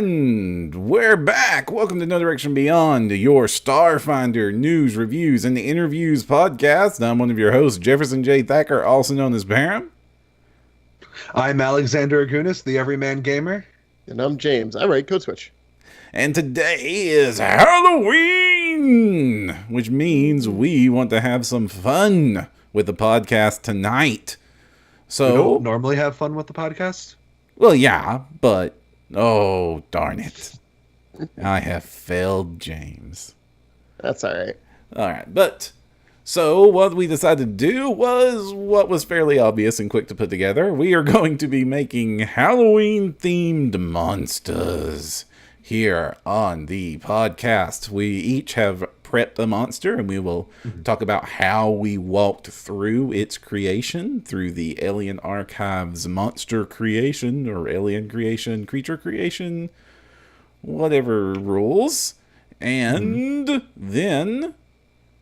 And we're back. Welcome to No Direction Beyond, your Starfinder news, reviews, and interviews podcast. I'm one of your hosts, Jefferson J. Thacker, also known as Baron. I'm Alexander Agunas, the Everyman Gamer. And I'm James. I write Code Switch. And today is Halloween, which means we want to have some fun with the podcast tonight. So, we don't normally have fun with the podcast? Well, yeah, but oh, darn it. I have failed James. That's all right. All right, but so what we decided to do was what was fairly obvious and quick to put together. We are going to be making Halloween-themed monsters here on the podcast. We each have prepped a monster, and we will talk about how we walked through its creation through the Alien Archives monster creation or alien creation, creature creation, whatever rules. And then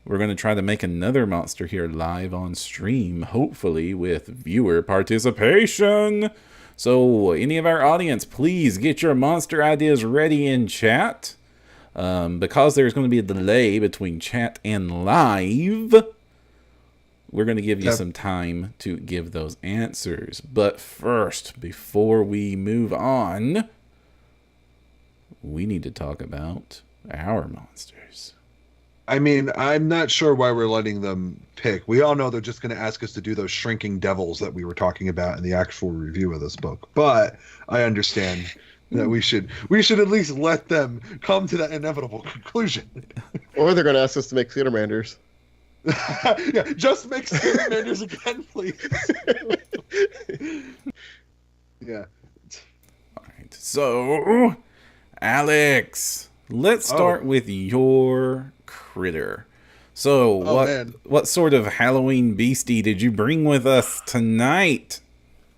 we're going to try to make another monster here live on stream, hopefully with viewer participation. So any of our audience, please get your monster ideas ready in chat. Because there's going to be a delay between chat and live, we're going to give you some time to give those answers. But first, before we move on, we need to talk about our monsters. I mean, I'm not sure why we're letting them pick. We all know they're just going to ask us to do those shrinking devils that we were talking about in the actual review of this book. But I understand that we should at least let them come to that inevitable conclusion. Or they're going to ask us to make Theatermanders. Yeah, just make Theatermanders again, please. Yeah. All right. So, Alex, let's start with your critter. So, what sort of Halloween beastie did you bring with us tonight?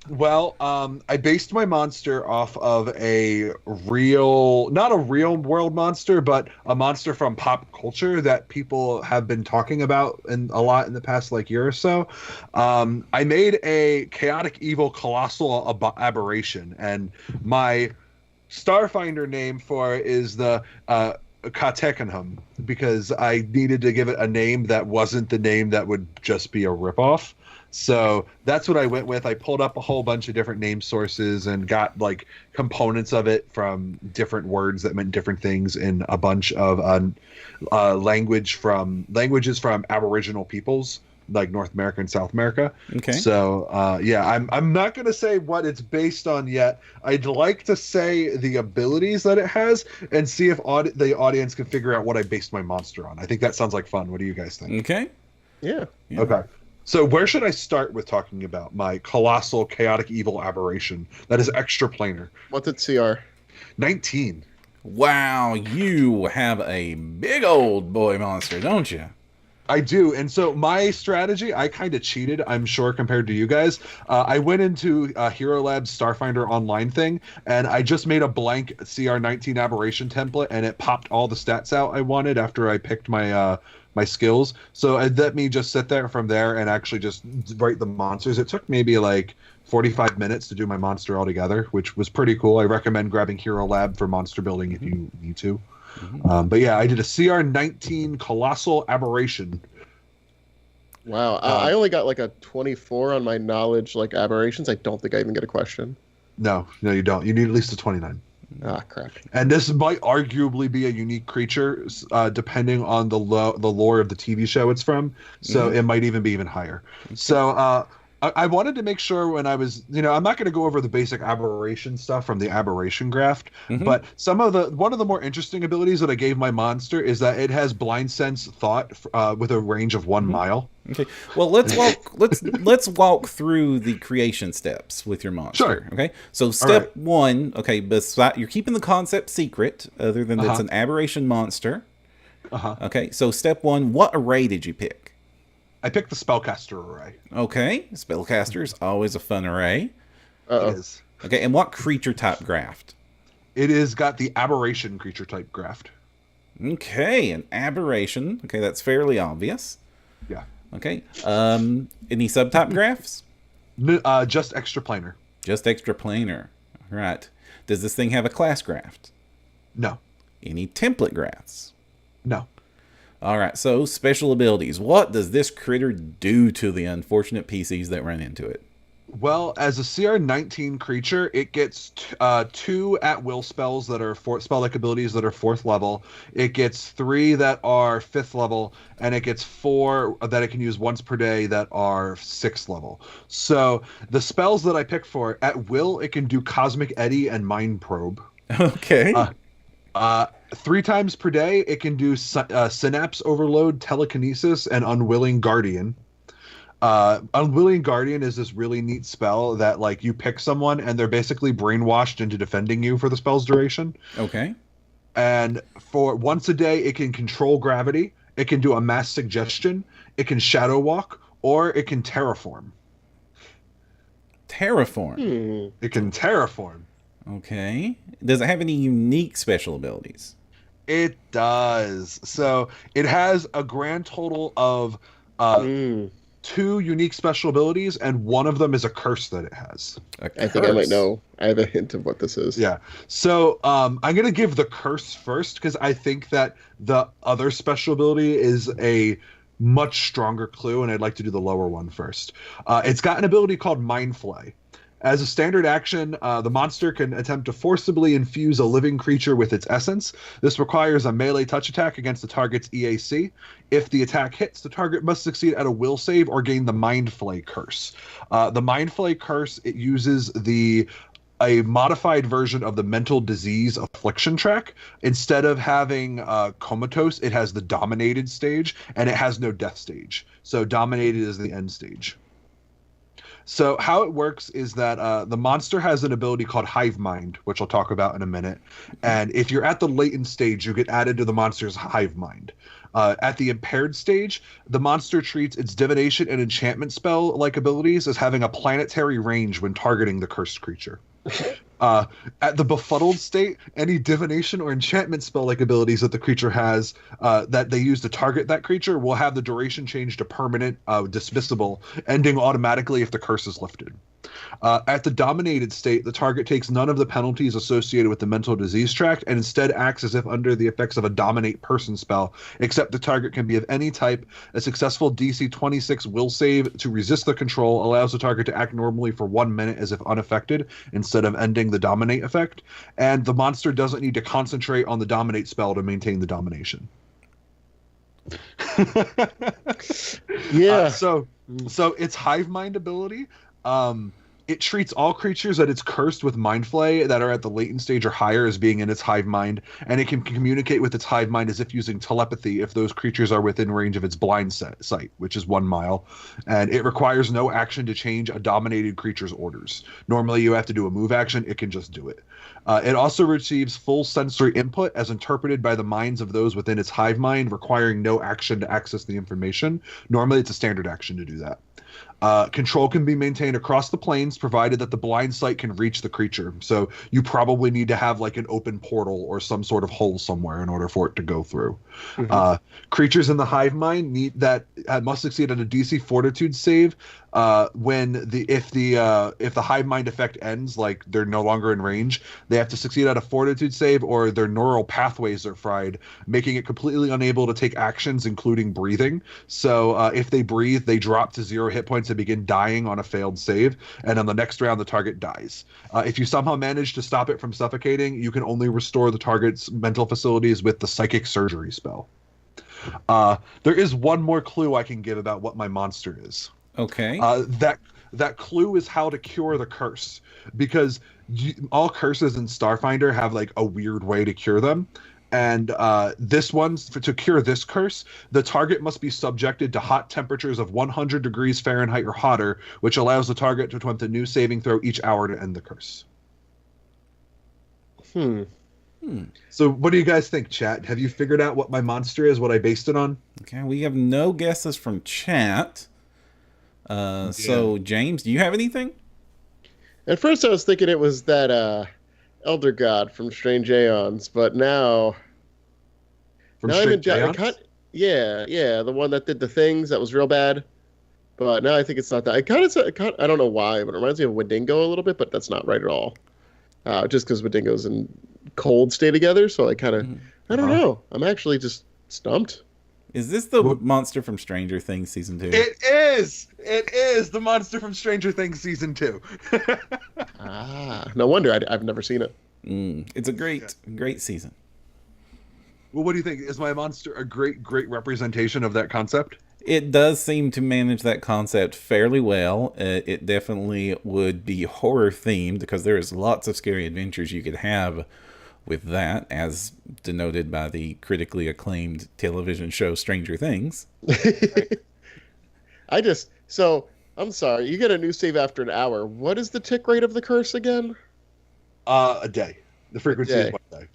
Well, I based my monster off of not a real world monster, but a monster from pop culture that people have been talking about a lot in the past year or so. I made a chaotic evil colossal aberration, and my Starfinder name for it is the Katekanham, because I needed to give it a name that wasn't the name that would just be a ripoff. So that's what I went with. I pulled up a whole bunch of different name sources and got components of it from different words that meant different things in a bunch of languages from Aboriginal peoples like North America and South America. Okay. So I'm not going to say what it's based on yet. I'd like to say the abilities that it has and see if the audience can figure out what I based my monster on. I think that sounds like fun. What do you guys think? Okay. Yeah. Okay. So where should I start with talking about my colossal chaotic evil aberration that is extraplanar? What's its CR? 19. Wow, you have a big old boy monster, don't you? I do. And so my strategy, I kind of cheated, I'm sure, compared to you guys. I went into Hero Lab's Starfinder Online thing, and I just made a blank CR19 aberration template, and it popped all the stats out I wanted after I picked my skills. So it let me just sit there from there and actually just write the monsters. It took maybe 45 minutes to do my monster altogether, which was pretty cool. I recommend grabbing Hero Lab for monster building if you need to. But yeah, I did a CR19 colossal aberration. Wow. I only got a 24 on my knowledge aberrations. I don't think I even get a question. No, you don't. You need at least a 29. Ah, crap. And this might arguably be a unique creature, depending on the lore of the TV show it's from. So it might even be even higher. Okay. So I wanted to make sure when I was, I'm not going to go over the basic aberration stuff from the aberration graph, but one of the more interesting abilities that I gave my monster is that it has blind sense thought with a range of 1 mile. Okay. Well, let's walk through the creation steps with your monster. Sure. Okay. So step 1. Okay. Beside, you're keeping the concept secret, other than it's an aberration monster. Okay. So step 1. What array did you pick? I picked the spellcaster array. Okay. Spellcaster is always a fun array. It is. Okay. And what creature type graphed? It is got the aberration creature type graphed. Okay. An aberration. Okay. That's fairly obvious. Yeah. Okay. Any subtype graphs? Just extraplanar. Just extraplanar. Right. Does this thing have a class graph? No. Any template graphs? No. All right, so special abilities. What does this critter do to the unfortunate PCs that run into it? Well, as a CR19 creature, it gets 2 at-will spells that are spell-like abilities that are 4th level. It gets 3 that are 5th level, and it gets 4 that it can use once per day that are 6th level. So the spells that I picked for, at will, it can do Cosmic Eddy and Mind Probe. Okay. 3 times per day, it can do Synapse Overload, Telekinesis, and Unwilling Guardian. Unwilling Guardian is this really neat spell that, like, you pick someone and they're basically brainwashed into defending you for the spell's duration. Okay. And for once a day, it can control gravity, it can do a mass suggestion, it can shadow walk, or it can terraform. Terraform. It can terraform. Okay. Does it have any unique special abilities? It does. So it has a grand total of 2 unique special abilities, and one of them is a curse that it has. I think I might know. I have a hint of what this is. Yeah. So I'm going to give the curse first, because I think that the other special ability is a much stronger clue, and I'd like to do the lower one first. It's got an ability called Mind Flay. As a standard action, the monster can attempt to forcibly infuse a living creature with its essence. This requires a melee touch attack against the target's EAC. If the attack hits, the target must succeed at a will save or gain the Mind Flay curse. The Mind Flay curse, it uses a modified version of the mental disease affliction track. Instead of having comatose, it has the dominated stage, and it has no death stage. So dominated is the end stage. So how it works is that the monster has an ability called Hive Mind, which I'll talk about in a minute. And if you're at the latent stage, you get added to the monster's Hive Mind. At the impaired stage, the monster treats its divination and enchantment spell-like abilities as having a planetary range when targeting the cursed creature. At the befuddled state, any divination or enchantment spell-like abilities that the creature has that they use to target that creature will have the duration change to permanent, dismissible, ending automatically if the curse is lifted. At the dominated state, the target takes none of the penalties associated with the mental disease tract and instead acts as if under the effects of a dominate person spell, except the target can be of any type. A successful DC 26 will save to resist the control allows the target to act normally for 1 minute as if unaffected instead of ending the dominate effect, and the monster doesn't need to concentrate on the dominate spell to maintain the domination. Yeah. So its Hive Mind ability, it treats all creatures that it's cursed with Mind Flay that are at the latent stage or higher as being in its Hive Mind, and it can communicate with its Hive Mind as if using telepathy if those creatures are within range of its blind sight, which is 1 mile, and it requires no action to change a dominated creature's orders. Normally you have to do a move action, it can just do it. It also receives full sensory input as interpreted by the minds of those within its Hive Mind, requiring no action to access the information. Normally it's a standard action to do that. Control can be maintained across the planes provided that the blind sight can reach the creature. So you probably need to have like an open portal or some sort of hole somewhere in order for it to go through. Creatures in the Hive Mind must succeed at a DC Fortitude save if the Hive Mind effect ends, like they're no longer in range. They have to succeed at a Fortitude save or their neural pathways are fried, making it completely unable to take actions, including breathing. So if they breathe, they drop to 0 hit points and begin dying on a failed save, and on the next round the target dies. If you somehow manage to stop it from suffocating, you can only restore the target's mental facilities with the Psychic Surgery spell. There is one more clue I can give about what my monster is. Okay. That clue is how to cure the curse, because all curses in Starfinder have like a weird way to cure them. And this one, to cure this curse, the target must be subjected to hot temperatures of 100 degrees Fahrenheit or hotter, which allows the target to attempt a new saving throw each hour to end the curse. So what do you guys think, chat? Have you figured out what my monster is, what I based it on? Okay, we have no guesses from chat. So, James, do you have anything? At first I was thinking it was that Elder God from Strange Aeons, but now... Yeah, the one that did the things that was real bad. But now I think it's not that. I don't know why, but it reminds me of Wendigo a little bit, but that's not right at all. just because Wendigos and cold stay together. So I kind of, I don't Uh-huh. know. I'm actually just stumped. Is this the monster from Stranger Things season 2? It is. It is the monster from Stranger Things season 2. No wonder I've never seen it. It's a great season. Well, what do you think? Is my monster a great representation of that concept? It does seem to manage that concept fairly well. It definitely would be horror themed because there is lots of scary adventures you could have with that, as denoted by the critically acclaimed television show Stranger Things. I'm sorry. You get a new save after an hour. What is the tick rate of the curse again? A day. The frequency is day. 1 day.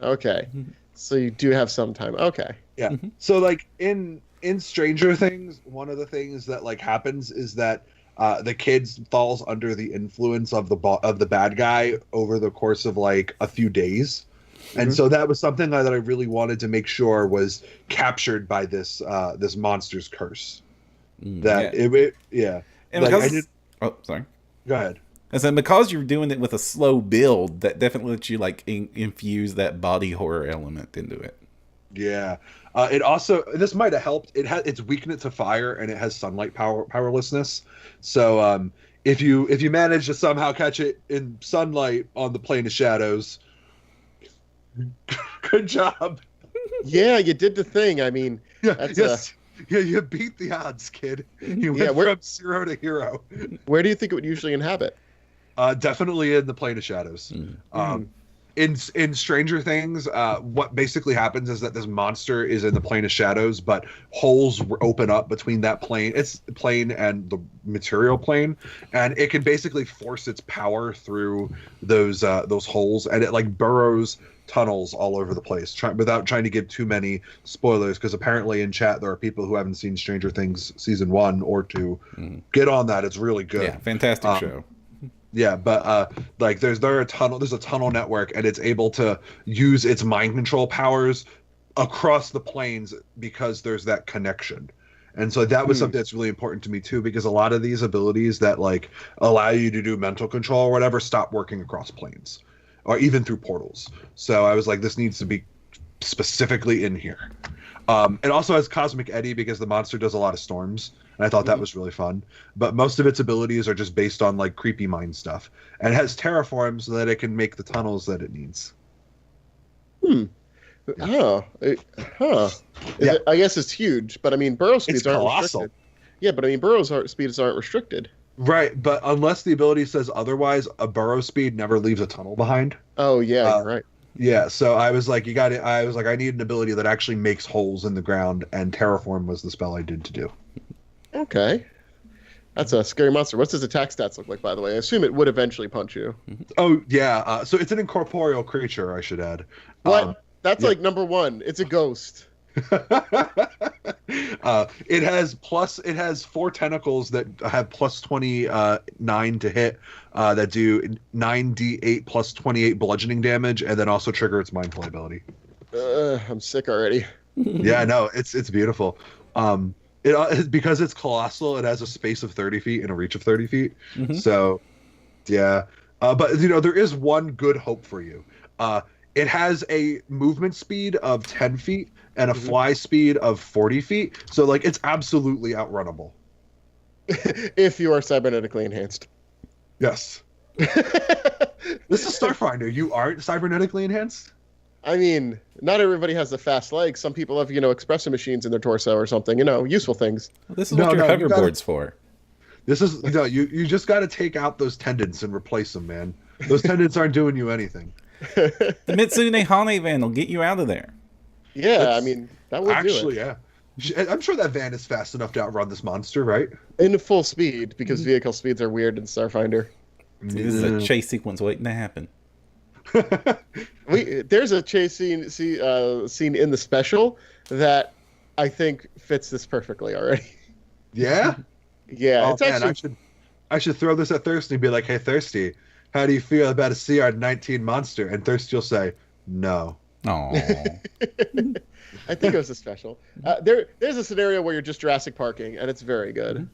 Okay. So you do have some time. Okay. Yeah. So like in Stranger Things, one of the things that like happens is that the kid falls under the influence of the bad guy over the course of like a few days. And so that was something that I really wanted to make sure was captured by this monster's curse. That And like, because, oh, sorry. Go ahead. And so because you're doing it with a slow build, that definitely lets you like infuse that body horror element into it. Yeah. It also, this might have helped. It's weakness to fire, and it has sunlight powerlessness. So if you manage to somehow catch it in sunlight on the plane of shadows, good job. Yeah, you did the thing. I mean, Yeah, that's yeah, you beat the odds, kid. You went from 0 to hero. where do you think it would usually inhabit? Definitely in the plane of shadows. In Stranger Things, what basically happens is that this monster is in the plane of shadows, but holes open up between that plane, its plane, and the material plane, and it can basically force its power through those holes, and it like burrows tunnels all over the place. Without trying to give too many spoilers, because apparently in chat there are people who haven't seen Stranger Things season 1 or 2. Get on that; it's really good. Yeah, fantastic show. Yeah, but like there's a tunnel network, and it's able to use its mind control powers across the planes because there's that connection. And so that was something that's really important to me too, because a lot of these abilities that like allow you to do mental control or whatever stop working across planes or even through portals. So I was like, this needs to be specifically in here. It also has Cosmic Eddy because the monster does a lot of storms. And I thought that was really fun. But most of its abilities are just based on like creepy mind stuff. And it has terraform so that it can make the tunnels that it needs. I guess it's huge, but I mean, burrow speeds aren't colossal. restricted. Yeah, but I mean, burrow speeds aren't restricted. Right, but unless the ability says otherwise, a burrow speed never leaves a tunnel behind. Oh yeah, you're right. Yeah, so I was like, I need an ability that actually makes holes in the ground, and terraform was the spell I did to do. Okay. That's a scary monster. What's his attack stats look like, by the way? I assume it would eventually punch you. Oh, yeah. So it's an incorporeal creature, I should add. What? That's like number 1. It's a ghost. It has 4 tentacles that have plus 29 to hit, that do 9d8 plus 28 bludgeoning damage, and then also trigger its mindful ability. I'm sick already. Yeah, no, it's beautiful. Because it's colossal, it has a space of 30 feet and a reach of 30 feet. So, yeah. But, there is one good hope for you. It has a movement speed of 10 feet and a fly speed of 40 feet. So, like, it's absolutely outrunnable. If you are cybernetically enhanced. Yes. This is Starfinder. You aren't cybernetically enhanced? I mean, not everybody has the fast legs. Some people have, espresso machines in their torso or something, useful things. Well, this is what your hoverboard's for. This is, you just got to take out those tendons and replace them, man. Those tendons aren't doing you anything. The Mitsune Hane van will get you out of there. Yeah, I mean, that would actually, do it. Yeah. I'm sure that van is fast enough to outrun this monster, right? In full speed, because vehicle speeds are weird in Starfinder. This is a chase sequence waiting to happen. There's a chase scene in the special that I think fits this perfectly already. Yeah? Yeah. Oh, it's man, actually... I should throw this at Thirsty and be like, hey, Thirsty, how do you feel about a CR19 monster? And Thirsty will say, no. Oh. I think it was a special. There's a scenario where you're just Jurassic Parking, and it's very good.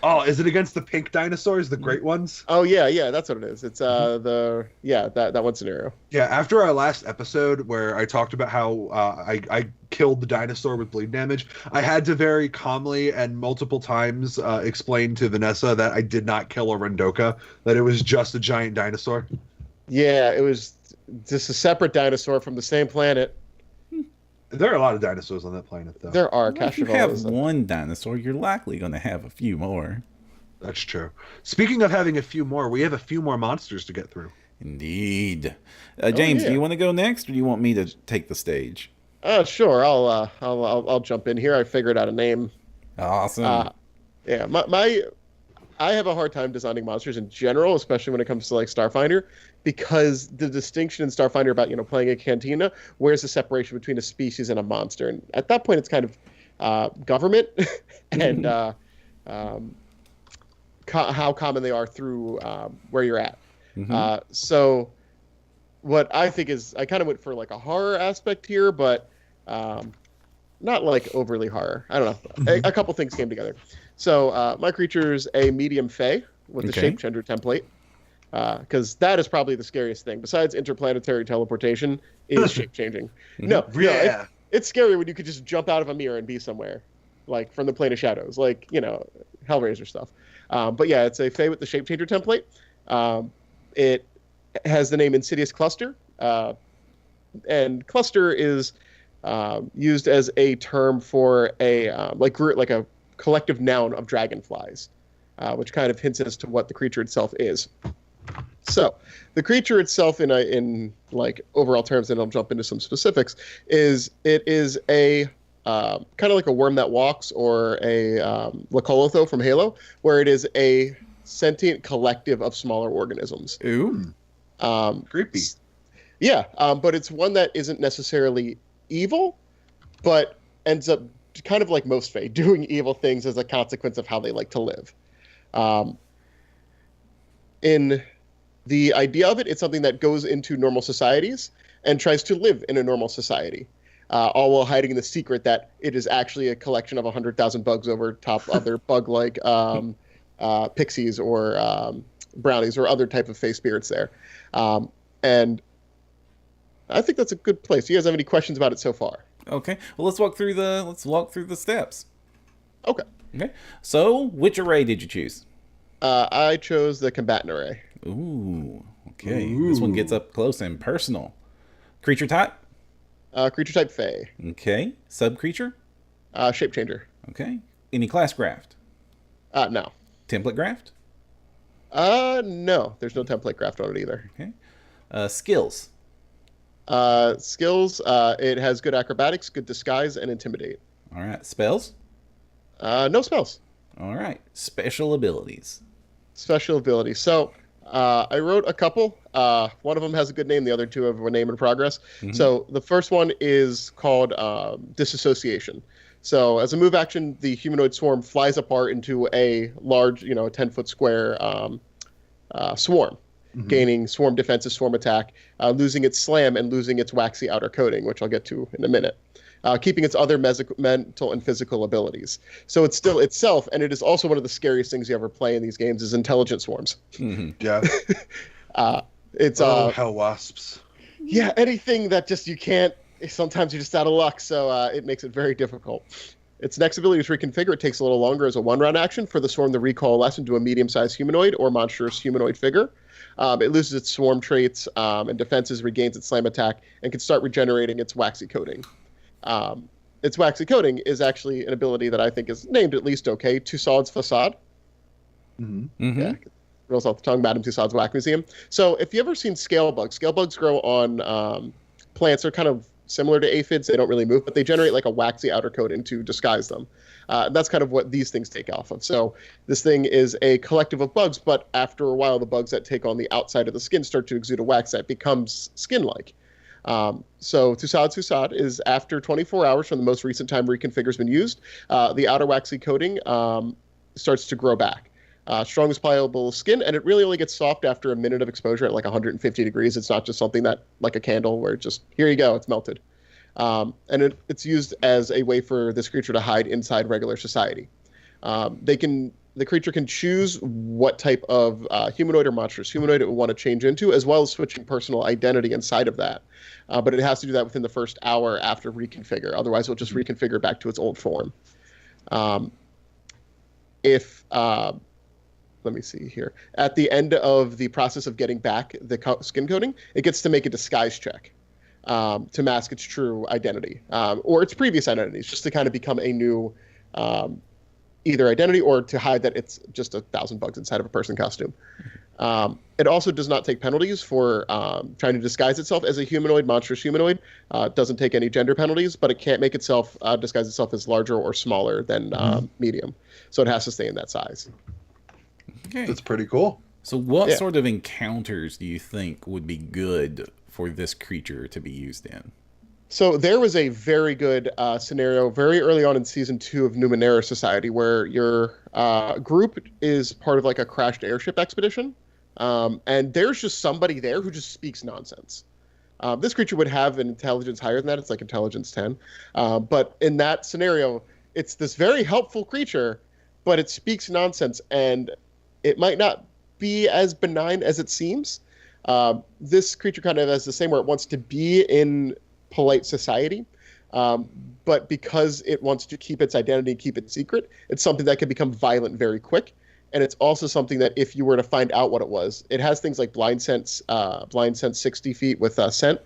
Oh, is it against the pink dinosaurs, the great ones? Oh yeah, that's what it is. It's that one scenario. Yeah, after our last episode where I talked about how I killed the dinosaur with bleed damage, I had to very calmly and multiple times explain to Vanessa that I did not kill a Rendoka, that it was just a giant dinosaur. Yeah, it was just a separate dinosaur from the same planet. There are a lot of dinosaurs on that planet, though. There are. Well, if you have one dinosaur, you're likely going to have a few more. That's true. Speaking of having a few more, we have a few more monsters to get through. Indeed. James, do you want to go next, or do you want me to take the stage? Sure. I'll jump in here. I figured out a name. Awesome. Yeah, I have a hard time designing monsters in general, especially when it comes to like Starfinder, because the distinction in Starfinder about playing a cantina, where's the separation between a species and a monster, and at that point it's kind of government and how common they are through where you're at. So what I think is I kind of went for like a horror aspect here, but not like overly horror. I don't know. A couple things came together. So my creature's a medium fae with the Shapechanger template, because that is probably the scariest thing. Besides interplanetary teleportation, is shape-changing. It's scary when you could just jump out of a mirror and be somewhere, like from the plane of shadows, like, Hellraiser stuff. But yeah, it's a fae with the Shapechanger template. It has the name Insidious Cluster, and cluster is used as a term for a like a collective noun of dragonflies, which kind of hints as to what the creature itself is. So the creature itself, in like overall terms, and I'll jump into some specifics, is a kind of like a worm that walks, or a Lakolotho from Halo, where it is a sentient collective of smaller organisms. Ooh. Creepy. Yeah, but it's one that isn't necessarily evil, but ends up kind of like most Fae, doing evil things as a consequence of how they like to live. In the idea of it, it's something that goes into normal societies and tries to live in a normal society, all while hiding the secret that it is actually a collection of 100,000 bugs over top other bug-like pixies or brownies or other type of Fae spirits there. And I think that's a good place. Do you guys have any questions about it so far? Okay. Well, let's walk through the steps. Okay. So, which array did you choose? I chose the combatant array. Ooh. Okay. This one gets up close and personal. Creature type? Creature type Fae. Okay. Sub creature? Shape changer. Okay. Any class graft? No. Template graft? No. There's no template graft on it either. Okay. Skills? Skills, it has good acrobatics, good disguise, and intimidate. All right. Spells? No spells. All right. Special abilities? Special abilities. So, I wrote a couple. One of them has a good name. The other two have a name in progress. So the first one is called Disassociation. So as a move action, the humanoid swarm flies apart into a large, a 10-foot square swarm, gaining swarm defenses, swarm attack, losing its slam, and losing its waxy outer coating, which I'll get to in a minute. Keeping its other mental and physical abilities. So it's still itself, and it is also one of the scariest things you ever play in these games is intelligent swarms. Yeah. It's hell wasps. Yeah, anything that just you can't. Sometimes you're just out of luck, so it makes it very difficult. Its next ability to reconfigure. It takes a little longer as a one-round action for the swarm to recoalesce into a medium-sized humanoid or monstrous humanoid figure. It loses its swarm traits and defenses, regains its slam attack, and can start regenerating its waxy coating. Its waxy coating is actually an ability that I think is named at least okay. Tussaud's Facade. Yeah, rolls off the tongue. Madame Tussaud's Whack Museum. So if you've ever seen scale bugs grow on plants. They're kind of similar to aphids. They don't really move, but they generate like a waxy outer coating to disguise them. That's kind of what these things take off of. So this thing is a collective of bugs, but after a while, the bugs that take on the outside of the skin start to exude a wax that becomes skin-like. So Tussaud is after 24 hours from the most recent time reconfigure's been used, the outer waxy coating starts to grow back. Strongest pliable skin, and it really only gets soft after a minute of exposure at like 150 degrees. It's not just something that, like a candle, where it just, here you go, it's melted. It's used as a way for this creature to hide inside regular society. They can the creature can choose what type of humanoid or monstrous humanoid it will want to change into, as well as switching personal identity inside of that. But it has to do that within the first hour after reconfigure. Otherwise, it'll just reconfigure back to its old form. Let me see here. At the end of the process of getting back the skin coating, it gets to make a disguise check to mask its true identity or its previous identities, just to kind of become a new either identity or to hide that it's just 1,000 bugs inside of a person costume. It also does not take penalties for trying to disguise itself as a humanoid, monstrous humanoid. It doesn't take any gender penalties, but it can't make itself disguise itself as larger or smaller than medium. So it has to stay in that size. Okay. That's pretty cool. So what sort of encounters do you think would be good for this creature to be used in? So there was a very good scenario very early on in season 2 of Numenera Society where your group is part of like a crashed airship expedition. And there's just somebody there who just speaks nonsense. This creature would have an intelligence higher than that. It's like intelligence 10. But in that scenario, it's this very helpful creature, but it speaks nonsense, and it might not be as benign as it seems. This creature kind of has the same where it wants to be in polite society, but because it wants to keep its identity, keep it secret, it's something that can become violent very quick. And it's also something that if you were to find out what it was, it has things like blind sense 60 feet with scent,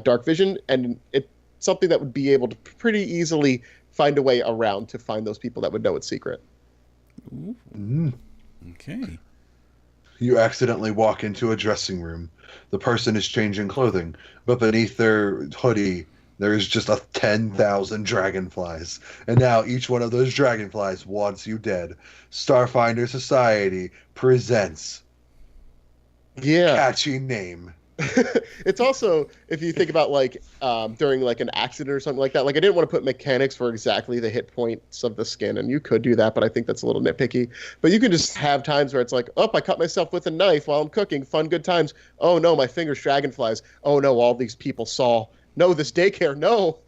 dark vision, and it's something that would be able to pretty easily find a way around to find those people that would know its secret. Okay. You accidentally walk into a dressing room. The person is changing clothing, but beneath their hoodie, there is just 10,000 dragonflies. And now each one of those dragonflies wants you dead. Starfinder Society presents catchy name. It's also, if you think about like during like an accident or something like that, like I didn't want to put mechanics for exactly the hit points of the skin, and you could do that, but I think that's a little nitpicky. But you can just have times where it's like, oh, I cut myself with a knife while I'm cooking, fun, good times. Oh no, my finger's dragonflies. Oh no, all these people saw. No, this daycare, no.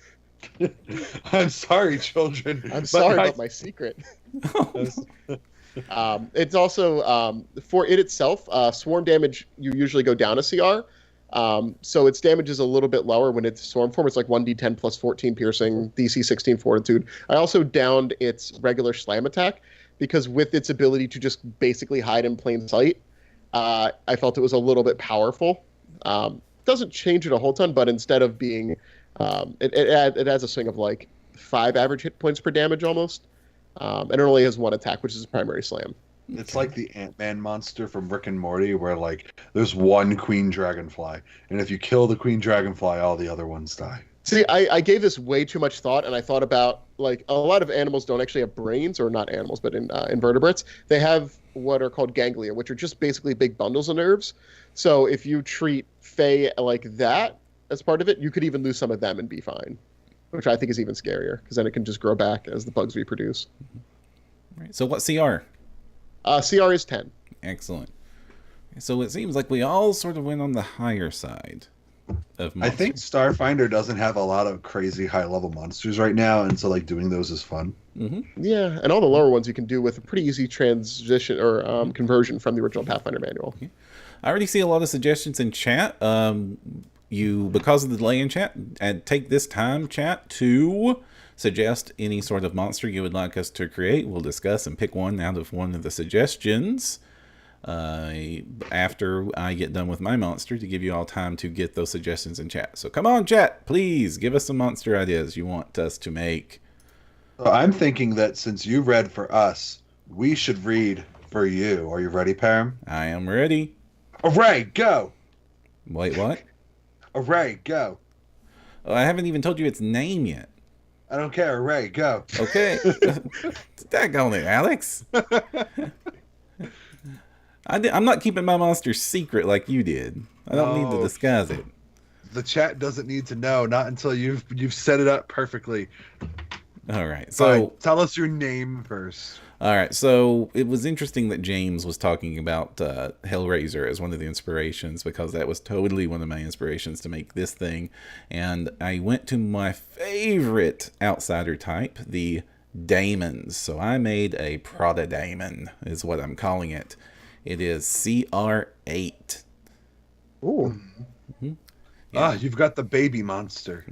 I'm sorry, children. I'm sorry about my secret. It's also, for it itself, swarm damage, you usually go down a CR. So its damage is a little bit lower when it's swarm form. It's like 1d10 plus 14 piercing, DC 16 fortitude. I also downed its regular slam attack because with its ability to just basically hide in plain sight, I felt it was a little bit powerful. Doesn't change it a whole ton, but instead of being, it has a swing of like 5 average hit points per damage almost. And it only has 1 attack, which is a primary slam. It's like the Ant-Man monster from Rick and Morty, where like there's one queen dragonfly, and if you kill the queen dragonfly, all the other ones die. See, I gave this way too much thought, and I thought about like a lot of animals don't actually have brains, or not animals, but in invertebrates, they have what are called ganglia, which are just basically big bundles of nerves. So if you treat Fae like that as part of it, you could even lose some of them and be fine, which I think is even scarier because then it can just grow back as the bugs reproduce. Right. So what CR? CR is 10. Excellent. So it seems like we all sort of went on the higher side of monsters. I think Starfinder doesn't have a lot of crazy high-level monsters right now, and so like doing those is fun. Mm-hmm. Yeah, and all the lower ones you can do with a pretty easy transition or conversion from the original Pathfinder manual. Okay. I already see a lot of suggestions in chat. Because of the delay in chat, and take this time, chat, to suggest any sort of monster you would like us to create. We'll discuss and pick one out of one of the suggestions after I get done with my monster to give you all time to get those suggestions in chat. So come on, chat, please give us some monster ideas you want us to make. So I'm thinking that since you read for us, we should read for you. Are you ready, Param? I am ready. Array, go! Wait, what? Array, go! Oh, I haven't even told you its name yet. I don't care. Array, go! Okay. Daggone it, Alex. I'm not keeping my monster secret like you did. I don't need to disguise it. The chat doesn't need to know, not until you've set it up perfectly. All right. So fine. Tell us your name first. All right. So it was interesting that James was talking about Hellraiser as one of the inspirations, because that was totally one of my inspirations to make this thing. And I went to my favorite outsider type, the daemons. So I made a protodaemon, is what I'm calling it. It is CR8. Ooh. You've got the baby monster.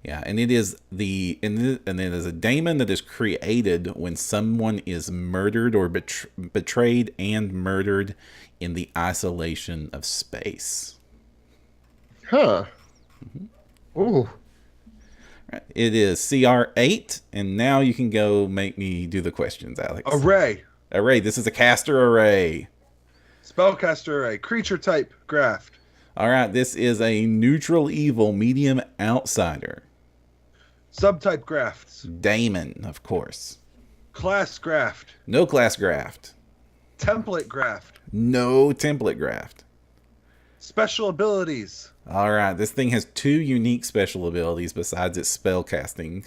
Yeah, and it is and it is a daemon that is created when someone is murdered or betrayed and murdered in the isolation of space. Huh. Ooh. It is CR8, and now you can go make me do the questions, Alex. Array. Array. This is a caster array. Spellcaster array. Creature type. Graft. All right, this is a neutral evil medium outsider. Subtype grafts. Daemon, of course. Class graft. No class graft. Template graft. No template graft. Special abilities. All right, this thing has 2 unique special abilities besides its spell casting.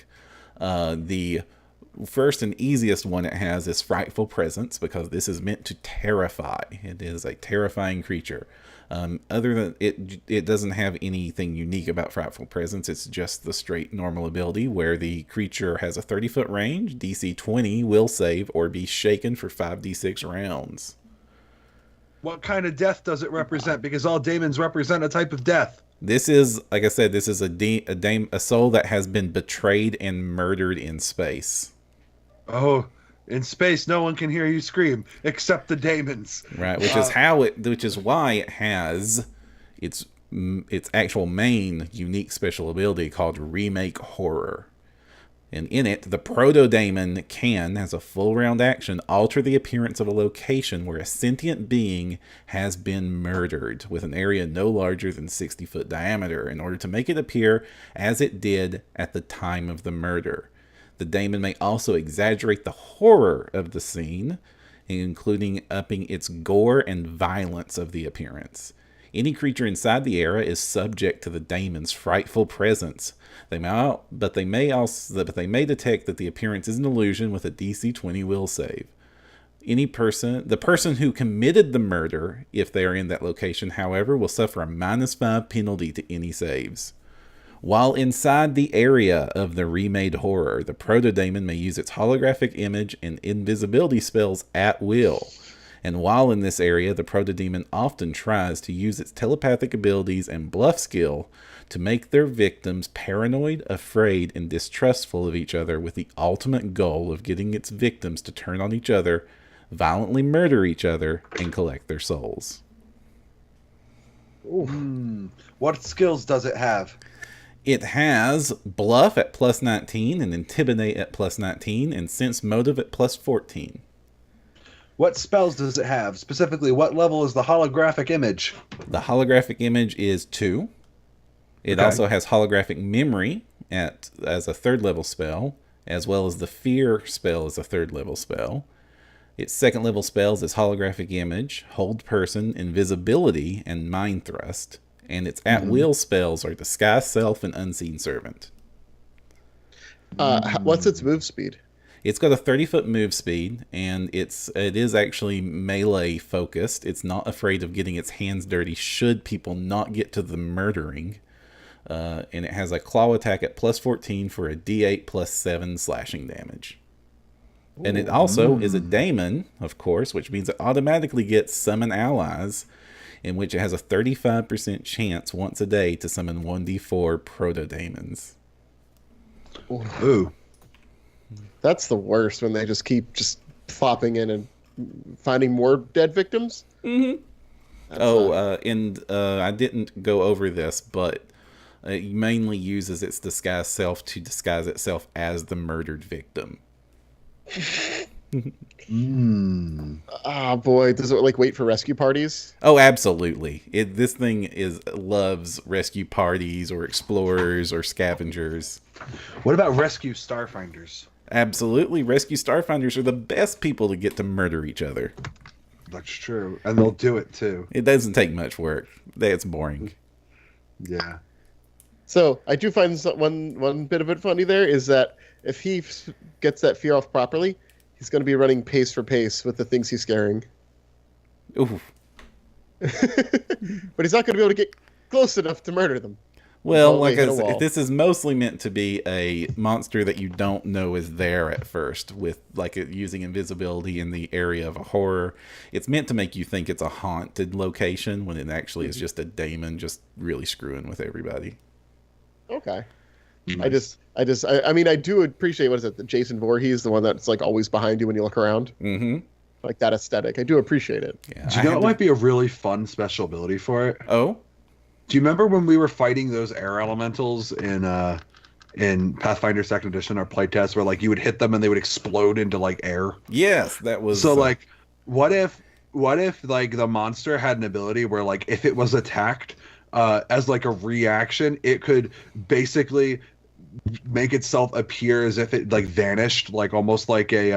The first and easiest one it has is Frightful Presence, because this is meant to terrify. It is a terrifying creature. Other than it doesn't have anything unique about Frightful Presence. It's just the straight normal ability where the creature has a 30-foot range, DC 20, will save, or be shaken for 5d6 rounds. What kind of death does it represent? Because all daemons represent a type of death. This is, like I said, this is a soul that has been betrayed and murdered in space. Oh, in space, no one can hear you scream except the daemons. Right, which is why it has its actual main unique special ability called Remake Horror. And in it, the proto-daemon can, as a full round action, alter the appearance of a location where a sentient being has been murdered with an area no larger than 60-foot diameter in order to make it appear as it did at the time of the murder. The daemon may also exaggerate the horror of the scene, including upping its gore and violence of the appearance. Any creature inside the area is subject to the daemon's frightful presence. They may detect that the appearance is an illusion with a DC 20 will save. The person who committed the murder, if they are in that location, however, will suffer a -5 penalty to any saves. While inside the area of the remade horror, the proto-daemon may use its holographic image and invisibility spells at will. And while in this area, the proto-demon often tries to use its telepathic abilities and bluff skill to make their victims paranoid, afraid, and distrustful of each other, with the ultimate goal of getting its victims to turn on each other, violently murder each other, and collect their souls. What skills does it have? It has Bluff at +19 and Intimidate at +19 and Sense Motive at +14. What spells does it have? Specifically, what level is the holographic image? The holographic image is 2. It also has holographic memory as a 3rd level spell, as well as the fear spell as a 3rd level spell. Its 2nd level spells is holographic image, hold person, invisibility, and mind thrust. And its at-will spells are disguise self and unseen servant. What's its move speed? It's got a 30-foot move speed, and it is actually melee focused. It's not afraid of getting its hands dirty should people not get to the murdering. And it has a claw attack at +14 for a D8 +7 slashing damage. And it also is a daemon, of course, which means it automatically gets summon allies, in which it has a 35% chance once a day to summon 1d4 proto-daemons. Ooh. That's the worst, when they just keep flopping in and finding more dead victims. Mm-hmm. I didn't go over this, but it mainly uses its disguise self to disguise itself as the murdered victim. Ah, boy, does it wait for rescue parties? Oh, absolutely. This thing loves rescue parties or explorers or scavengers. What about rescue starfinders? Absolutely. Rescue starfinders are the best people to get to murder each other. That's true. And they'll do it too. It doesn't take much work. It's boring. Yeah. So I do find one bit of it funny there is that if he gets that fear off properly, he's going to be running pace for pace with the things he's scaring. Ooh. But he's not going to be able to get close enough to murder them. Well, Oh, they like hit I a said, wall. this is mostly meant to be a monster that you don't know is there at first, with like it using invisibility in the area of a horror. It's meant to make you think it's a haunted location when it actually is just a daemon just really screwing with everybody. Okay. Nice. I mean, I do appreciate, what is it, the Jason Voorhees, the one that's like always behind you when you look around, Mm-hmm. like that aesthetic. I do appreciate it. Yeah. Do you know what might be a really fun special ability for it? Oh, Do you remember when we were fighting those air elementals in Pathfinder Second Edition, our playtest, where like you would hit them and they would explode into like air? yes, that was. So like, what if like the monster had an ability where like if it was attacked, as like a reaction, it could basically make itself appear as if it like vanished, like almost like a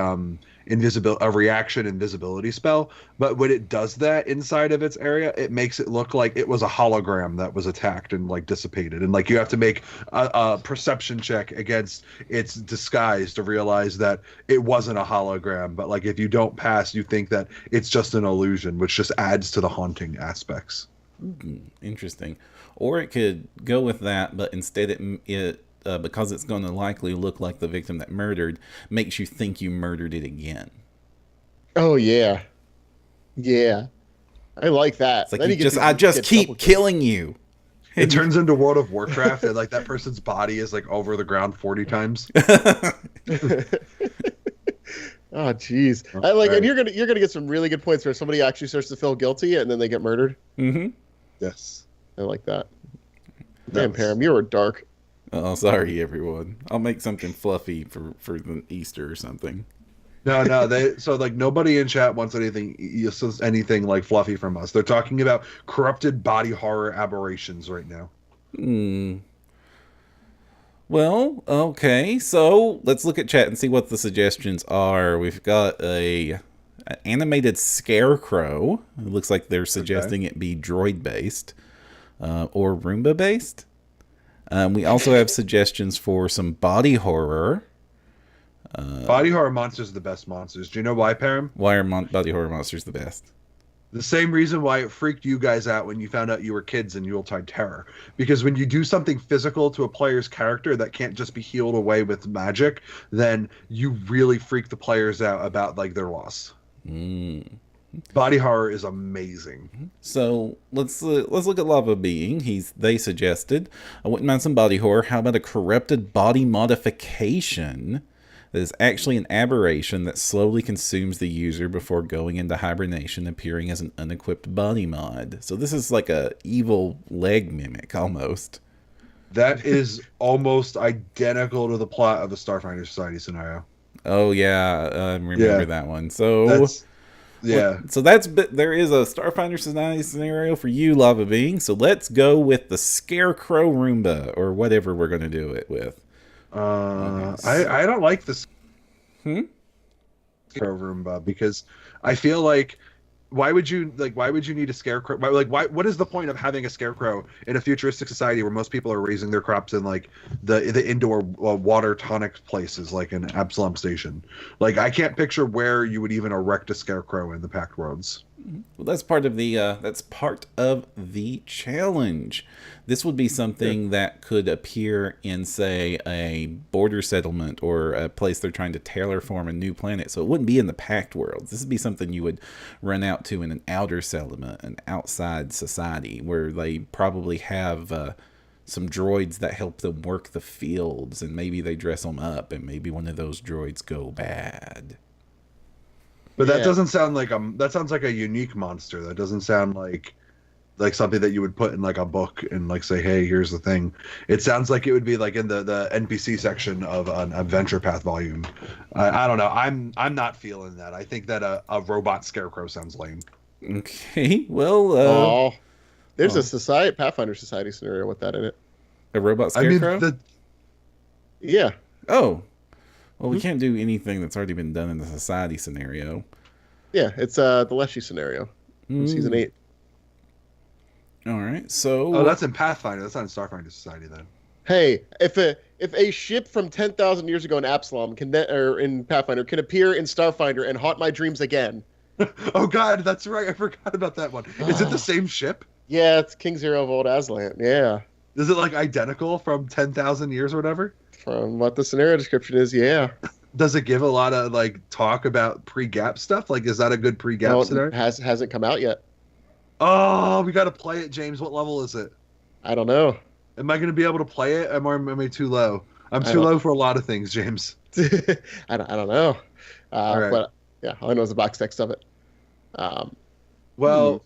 reaction invisibility spell. But when it does that inside of its area, it makes it look like it was a hologram that was attacked and like dissipated, and like you have to make a perception check against its disguise to realize that it wasn't a hologram. But like if you don't pass, you think that it's just an illusion, which just adds to the haunting aspects. Interesting. Or it could go with that, but instead it because it's going to likely look like the victim that murdered, makes you think you murdered it again. Oh yeah, yeah, I like that. It's like Then you you get to I just get keep double killing you. It turns into World of Warcraft, and like that person's body is like over the ground 40 times. Oh jeez, I like, and you're gonna get some really good points where somebody actually starts to feel guilty and then they get murdered. Mm-hmm. Yes. I like that. Damn, Param, you were dark. Oh, sorry, everyone. I'll make something fluffy for the Easter or something. No, so like nobody in chat wants anything like fluffy from us. They're talking about corrupted body horror aberrations right now. Hmm. Well, okay. So let's look at chat and see what the suggestions are. We've got an animated scarecrow. It looks like they're suggesting it be droid based or Roomba based. We also have suggestions for some body horror. Body horror monsters are the best monsters. Do you know why, Param? Why are body horror monsters the best? The same reason why it freaked you guys out when you found out you were kids in Yuletide Terror. Because when you do something physical to a player's character that can't just be healed away with magic, then you really freak the players out about like their loss. Body horror is amazing. So let's look at Lava Being. They suggested, I wouldn't mind some body horror. How about a corrupted body modification that is actually an aberration that slowly consumes the user before going into hibernation, appearing as an unequipped body mod. So this is like a evil leg mimic almost. That is almost identical to the plot of the Starfinder Society scenario. Oh yeah, I remember that one. So there is a Starfinder Society scenario for you, Lava Being. So let's go with the Scarecrow Roomba, or whatever we're going to do it with. I don't like this Scarecrow Roomba because I feel like why would you need a scarecrow? What is the point of having a scarecrow in a futuristic society where most people are raising their crops in like the indoor water tonic places like an Absalom Station? Like I can't picture where you would even erect a scarecrow in the Pact Worlds. Well, that's part of the challenge. This would be something that could appear in, say, a border settlement or a place they're trying to terraform a new planet. So it wouldn't be in the Pact Worlds. This would be something you would run out to in an outer settlement, an outside society, where they probably have some droids that help them work the fields, and maybe they dress them up, and maybe one of those droids go bad. But that doesn't sound like that sounds like a unique monster. That doesn't sound like something that you would put in like a book and like say, hey, here's the thing. It sounds like it would be like in the NPC section of an Adventure Path volume. I don't know. I'm not feeling that. I think that a robot scarecrow sounds lame. Okay, well, there's a Pathfinder Society scenario with that in it. A robot scarecrow? Yeah. Oh. Well, we can't do anything that's already been done in the society scenario. Yeah, it's the Leshy scenario from season 8. All right, so... Oh, that's in Pathfinder. That's not in Starfinder Society, then. Hey, if a ship from 10,000 years ago in Absalom or in Pathfinder can appear in Starfinder and haunt my dreams again... Oh, God, that's right. I forgot about that one. Is it the same ship? Yeah, it's King Zero of Old Aslan. Yeah. Is it like identical from 10,000 years or whatever? From what the scenario description is, yeah. Does it give a lot of like talk about pre-gap stuff? Like, is that a good pre-gap No, scenario? it hasn't come out yet. Oh, we got to play it, James. What level is it? I don't know. Am I going to be able to play it? Am I too low? I'm I too don't- low for a lot of things, James. I don't know. All right. But yeah, all I know is the box text of it. Well,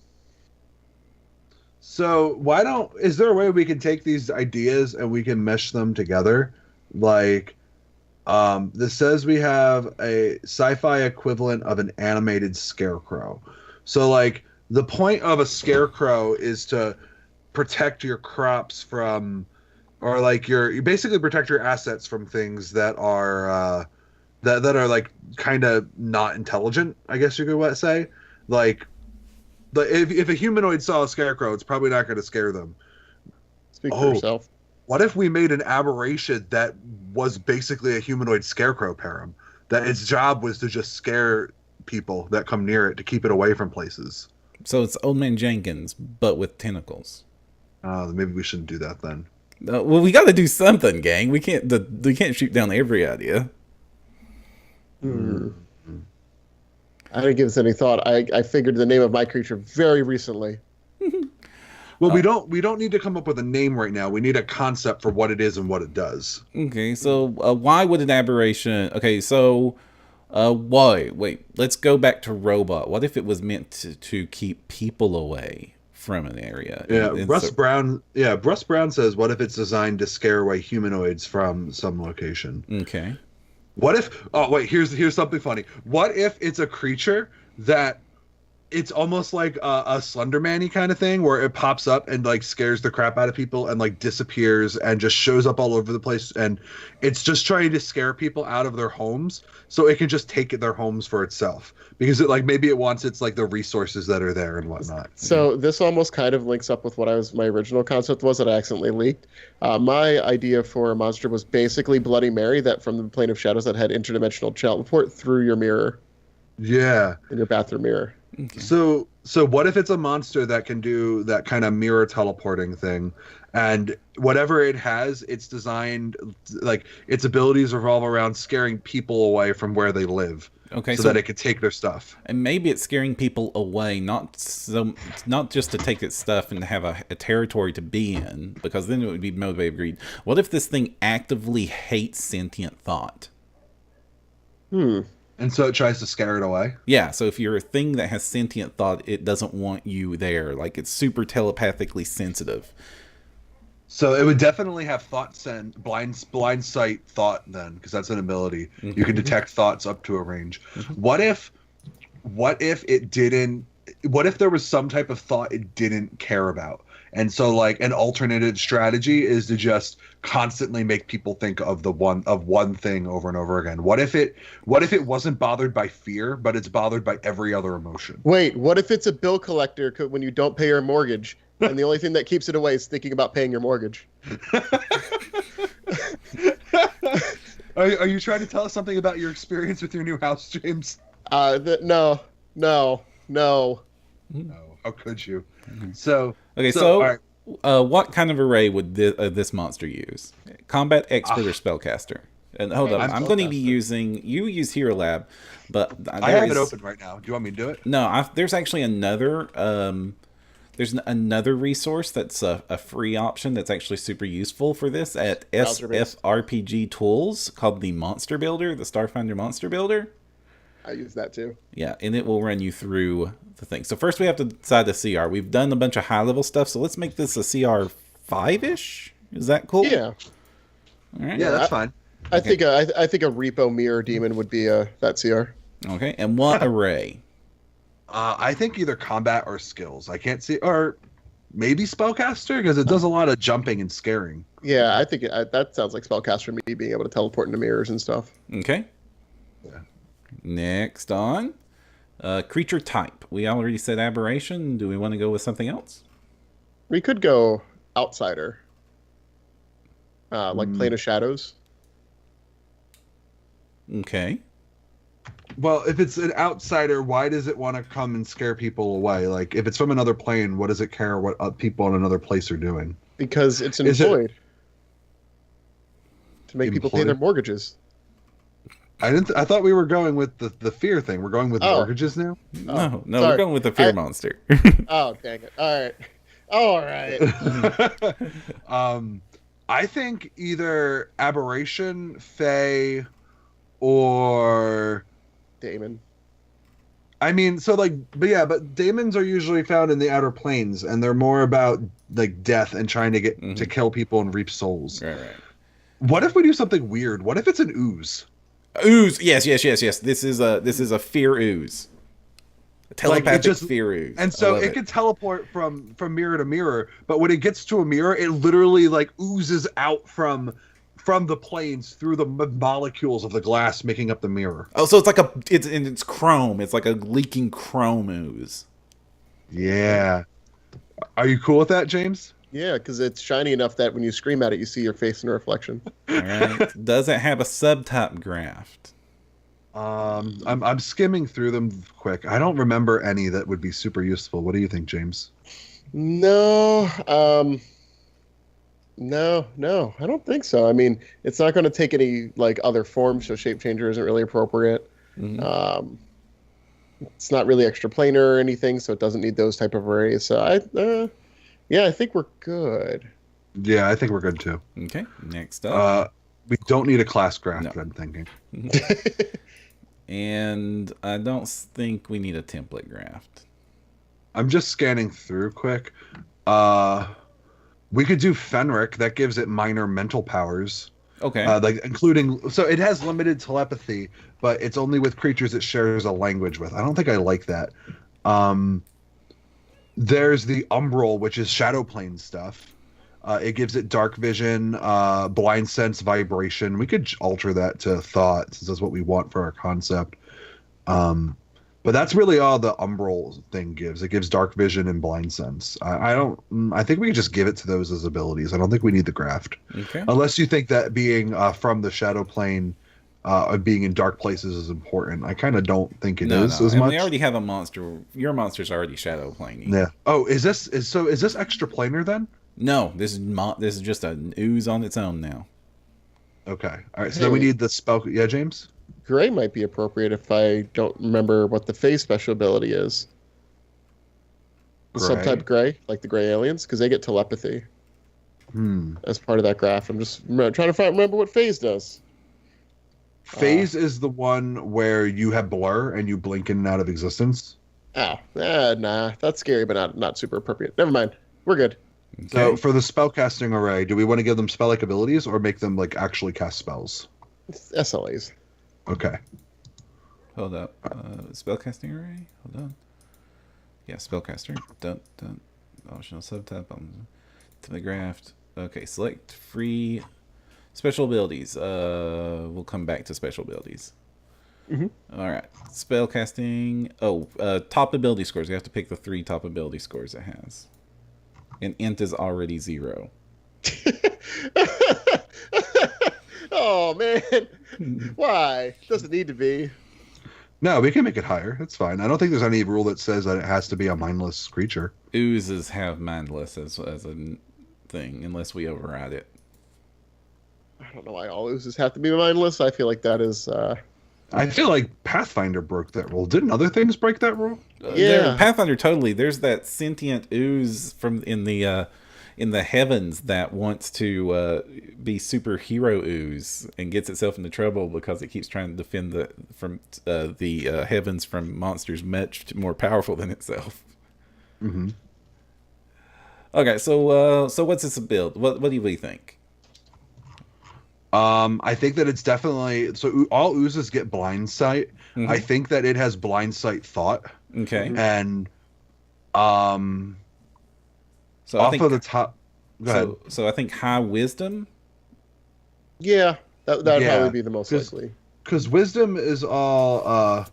so is there a way we can take these ideas and we can mesh them together? Like, this says we have a sci-fi equivalent of an animated scarecrow. So like the point of a scarecrow is to protect your crops from, or like you basically protect your assets from things that are that are like kind of not intelligent, I guess you could say. Like if a humanoid saw a scarecrow, it's probably not going to scare them. Speak for yourself. What if we made an aberration that was basically a humanoid scarecrow, Param? That its job was to just scare people that come near it to keep it away from places. So it's Old Man Jenkins, but with tentacles. Maybe we shouldn't do that then. Well, we got to do something, gang. We can't shoot down every idea. I didn't give this any thought. I figured the name of my creature very recently. Well, we don't need to come up with a name right now. We need a concept for what it is and what it does. Okay, so why would an aberration? Okay, so why? Wait, let's go back to robot. What if it was meant to keep people away from an area? Yeah, And Russ Brown. Yeah, Russ Brown says, "What if it's designed to scare away humanoids from some location?" Okay. What if? Oh wait, here's something funny. What if it's a creature that it's almost like a Slender Man-y kind of thing, where it pops up and like scares the crap out of people and like disappears and just shows up all over the place, and it's just trying to scare people out of their homes so it can just take their homes for itself, because it like maybe it wants its like the resources that are there and whatnot. So this almost kind of links up with what my original concept was that I accidentally leaked. My idea for a monster was basically Bloody Mary, that from the plane of shadows that had interdimensional teleport through your mirror, Yeah. in your bathroom mirror. Okay. So what if it's a monster that can do that kind of mirror teleporting thing, and whatever it has, it's designed like its abilities revolve around scaring people away from where they live, Okay, so that it could take their stuff. and maybe it's scaring people away, not just to take its stuff and have a territory to be in, because then it would be motivated greed. What if this thing actively hates sentient thought? And so it tries to scare it away. Yeah, so if you're a thing that has sentient thought, it doesn't want you there. Like, it's super telepathically sensitive. So it would definitely have blind sight thought then, because that's an ability. You can detect thoughts up to a range. What if it didn't? What if there was some type of thought it didn't care about? And so like an alternative strategy is to just constantly make people think of one thing over and over again. What if it wasn't bothered by fear, but it's bothered by every other emotion? Wait, what if it's a bill collector when you don't pay your mortgage, and the only thing that keeps it away is thinking about paying your mortgage? Are you trying to tell us something about your experience with your new house, James? No. No, how could you? So Okay, all so right. what kind of array would this monster use? Combat expert or spellcaster? And hold up, I'm going to be using. You use Hero Lab, but I have it open right now. Do you want me to do it? No, there's actually another. There's another resource that's a free option that's actually super useful for this at Browser-based. SFRPG Tools, called the Monster Builder, the Starfinder Monster Builder. I use that too. Yeah, and it will run you through the thing. So first we have to decide the CR. We've done a bunch of high level stuff, so let's make this a CR 5-ish. Is that cool? Yeah, All right. Yeah, that's fine. I think a repo mirror demon would be that CR. Okay, and what array? I think either combat or skills. I can't see, or maybe spellcaster, because it does a lot of jumping and scaring. Yeah, I think that sounds like spellcaster, me being able to teleport into mirrors and stuff. Okay. Yeah. Next on, creature type. We already said aberration. Do we want to go with something else? We could go outsider, like Plane of Shadows. Okay. Well, if it's an outsider, why does it want to come and scare people away? Like, if it's from another plane, what does it care what people in another place are doing? Because it's Is it- employed to make people pay their Employed? mortgages. I thought we were going with the fear thing. We're going with Oh. mortgages now. No, no, sorry. we're going with the fear I- monster. Oh, dang it. All right. I think either aberration, fae, or Damon. I mean, so like, but daemons are usually found in the outer planes, and they're more about like death and trying to get to kill people and reap souls. Right. What if we do something weird? What if it's an ooze? Ooze. Yes. This is a fear ooze. A telepathic just- fear ooze. And I so love it could teleport from mirror to mirror, but when it gets to a mirror, it literally like oozes out from the planes through the molecules of the glass making up the mirror. Oh, so it's like it's chrome. It's like a leaking chrome ooze. Yeah. Are you cool with that, James? Yeah, because it's shiny enough that when you scream at it, you see your face in a reflection. All right. Does it have a subtype graft? I'm skimming through them quick. I don't remember any that would be super useful. What do you think, James? No, no, I don't think so. I mean, it's not going to take any like other forms, so shape changer isn't really appropriate. It's not really extraplanar or anything, so it doesn't need those type of arrays. So I think we're good. Yeah, I think we're good too. Okay. Next up. We don't need a class graft, No. I'm thinking. And I don't think we need a template graft. I'm just scanning through quick. We could do Fenric. That gives it minor mental powers. Okay. Like including, so it has limited telepathy, but it's only with creatures it shares a language with. I don't think I like that. There's the Umbral, which is Shadow Plane stuff. It gives it dark vision, blind sense, vibration. We could alter that to thought, since that's what we want for our concept. But that's really all the Umbral thing gives. It gives dark vision and blind sense. I think we can just give it to those as abilities. I don't think we need the graft. Okay. Unless you think that being from the Shadow Plane, being in dark places is important. I kind of don't think it is as and much. we already have a monster. Your monster's already shadow planing. Yeah. Oh, is this extra planar then? No, this is just an ooze on its own now. Okay. All right. So then we need the spell. Yeah, James. Gray might be appropriate if I don't remember what the phase special ability is. The Gray. subtype gray, like the gray aliens, because they get telepathy as part of that graph. I'm just trying to remember what phase does. Phase is the one where you have blur and you blink in and out of existence. Nah, that's scary, but not super appropriate. Never mind, we're good. So for the spellcasting array, do we want to give them spell-like abilities or make them like actually cast spells? It's SLAs. Okay. Hold up. Spellcasting array? Hold on. Yeah, spellcaster. Dun. Optional subtype. To the graft. Okay, select free special abilities. We'll come back to special abilities. All right. Spellcasting. Oh, top ability scores. You have to pick the 3 top ability scores it has. And int is already 0. Oh man, why? Doesn't need to be. No, we can make it higher. That's fine. I don't think there's any rule that says that it has to be a mindless creature. Oozes have mindless as a thing, unless we override it. I don't know why all oozes have to be mindless. I feel like that is. I feel like Pathfinder broke that rule. Didn't other things break that rule? Yeah. Pathfinder totally. There's that sentient ooze from in the heavens that wants to be superhero ooze and gets itself into trouble because it keeps trying to defend the heavens from monsters much more powerful than itself. Mm-hmm. Okay, so what's this build? What do we think? I think that it's definitely so. All oozes get blind sight. I think that it has blind sight thought. Okay, And so I off think of the top. Go ahead. so I think high wisdom. Yeah, that'd Yeah, probably be the most 'cause- likely. Because wisdom is all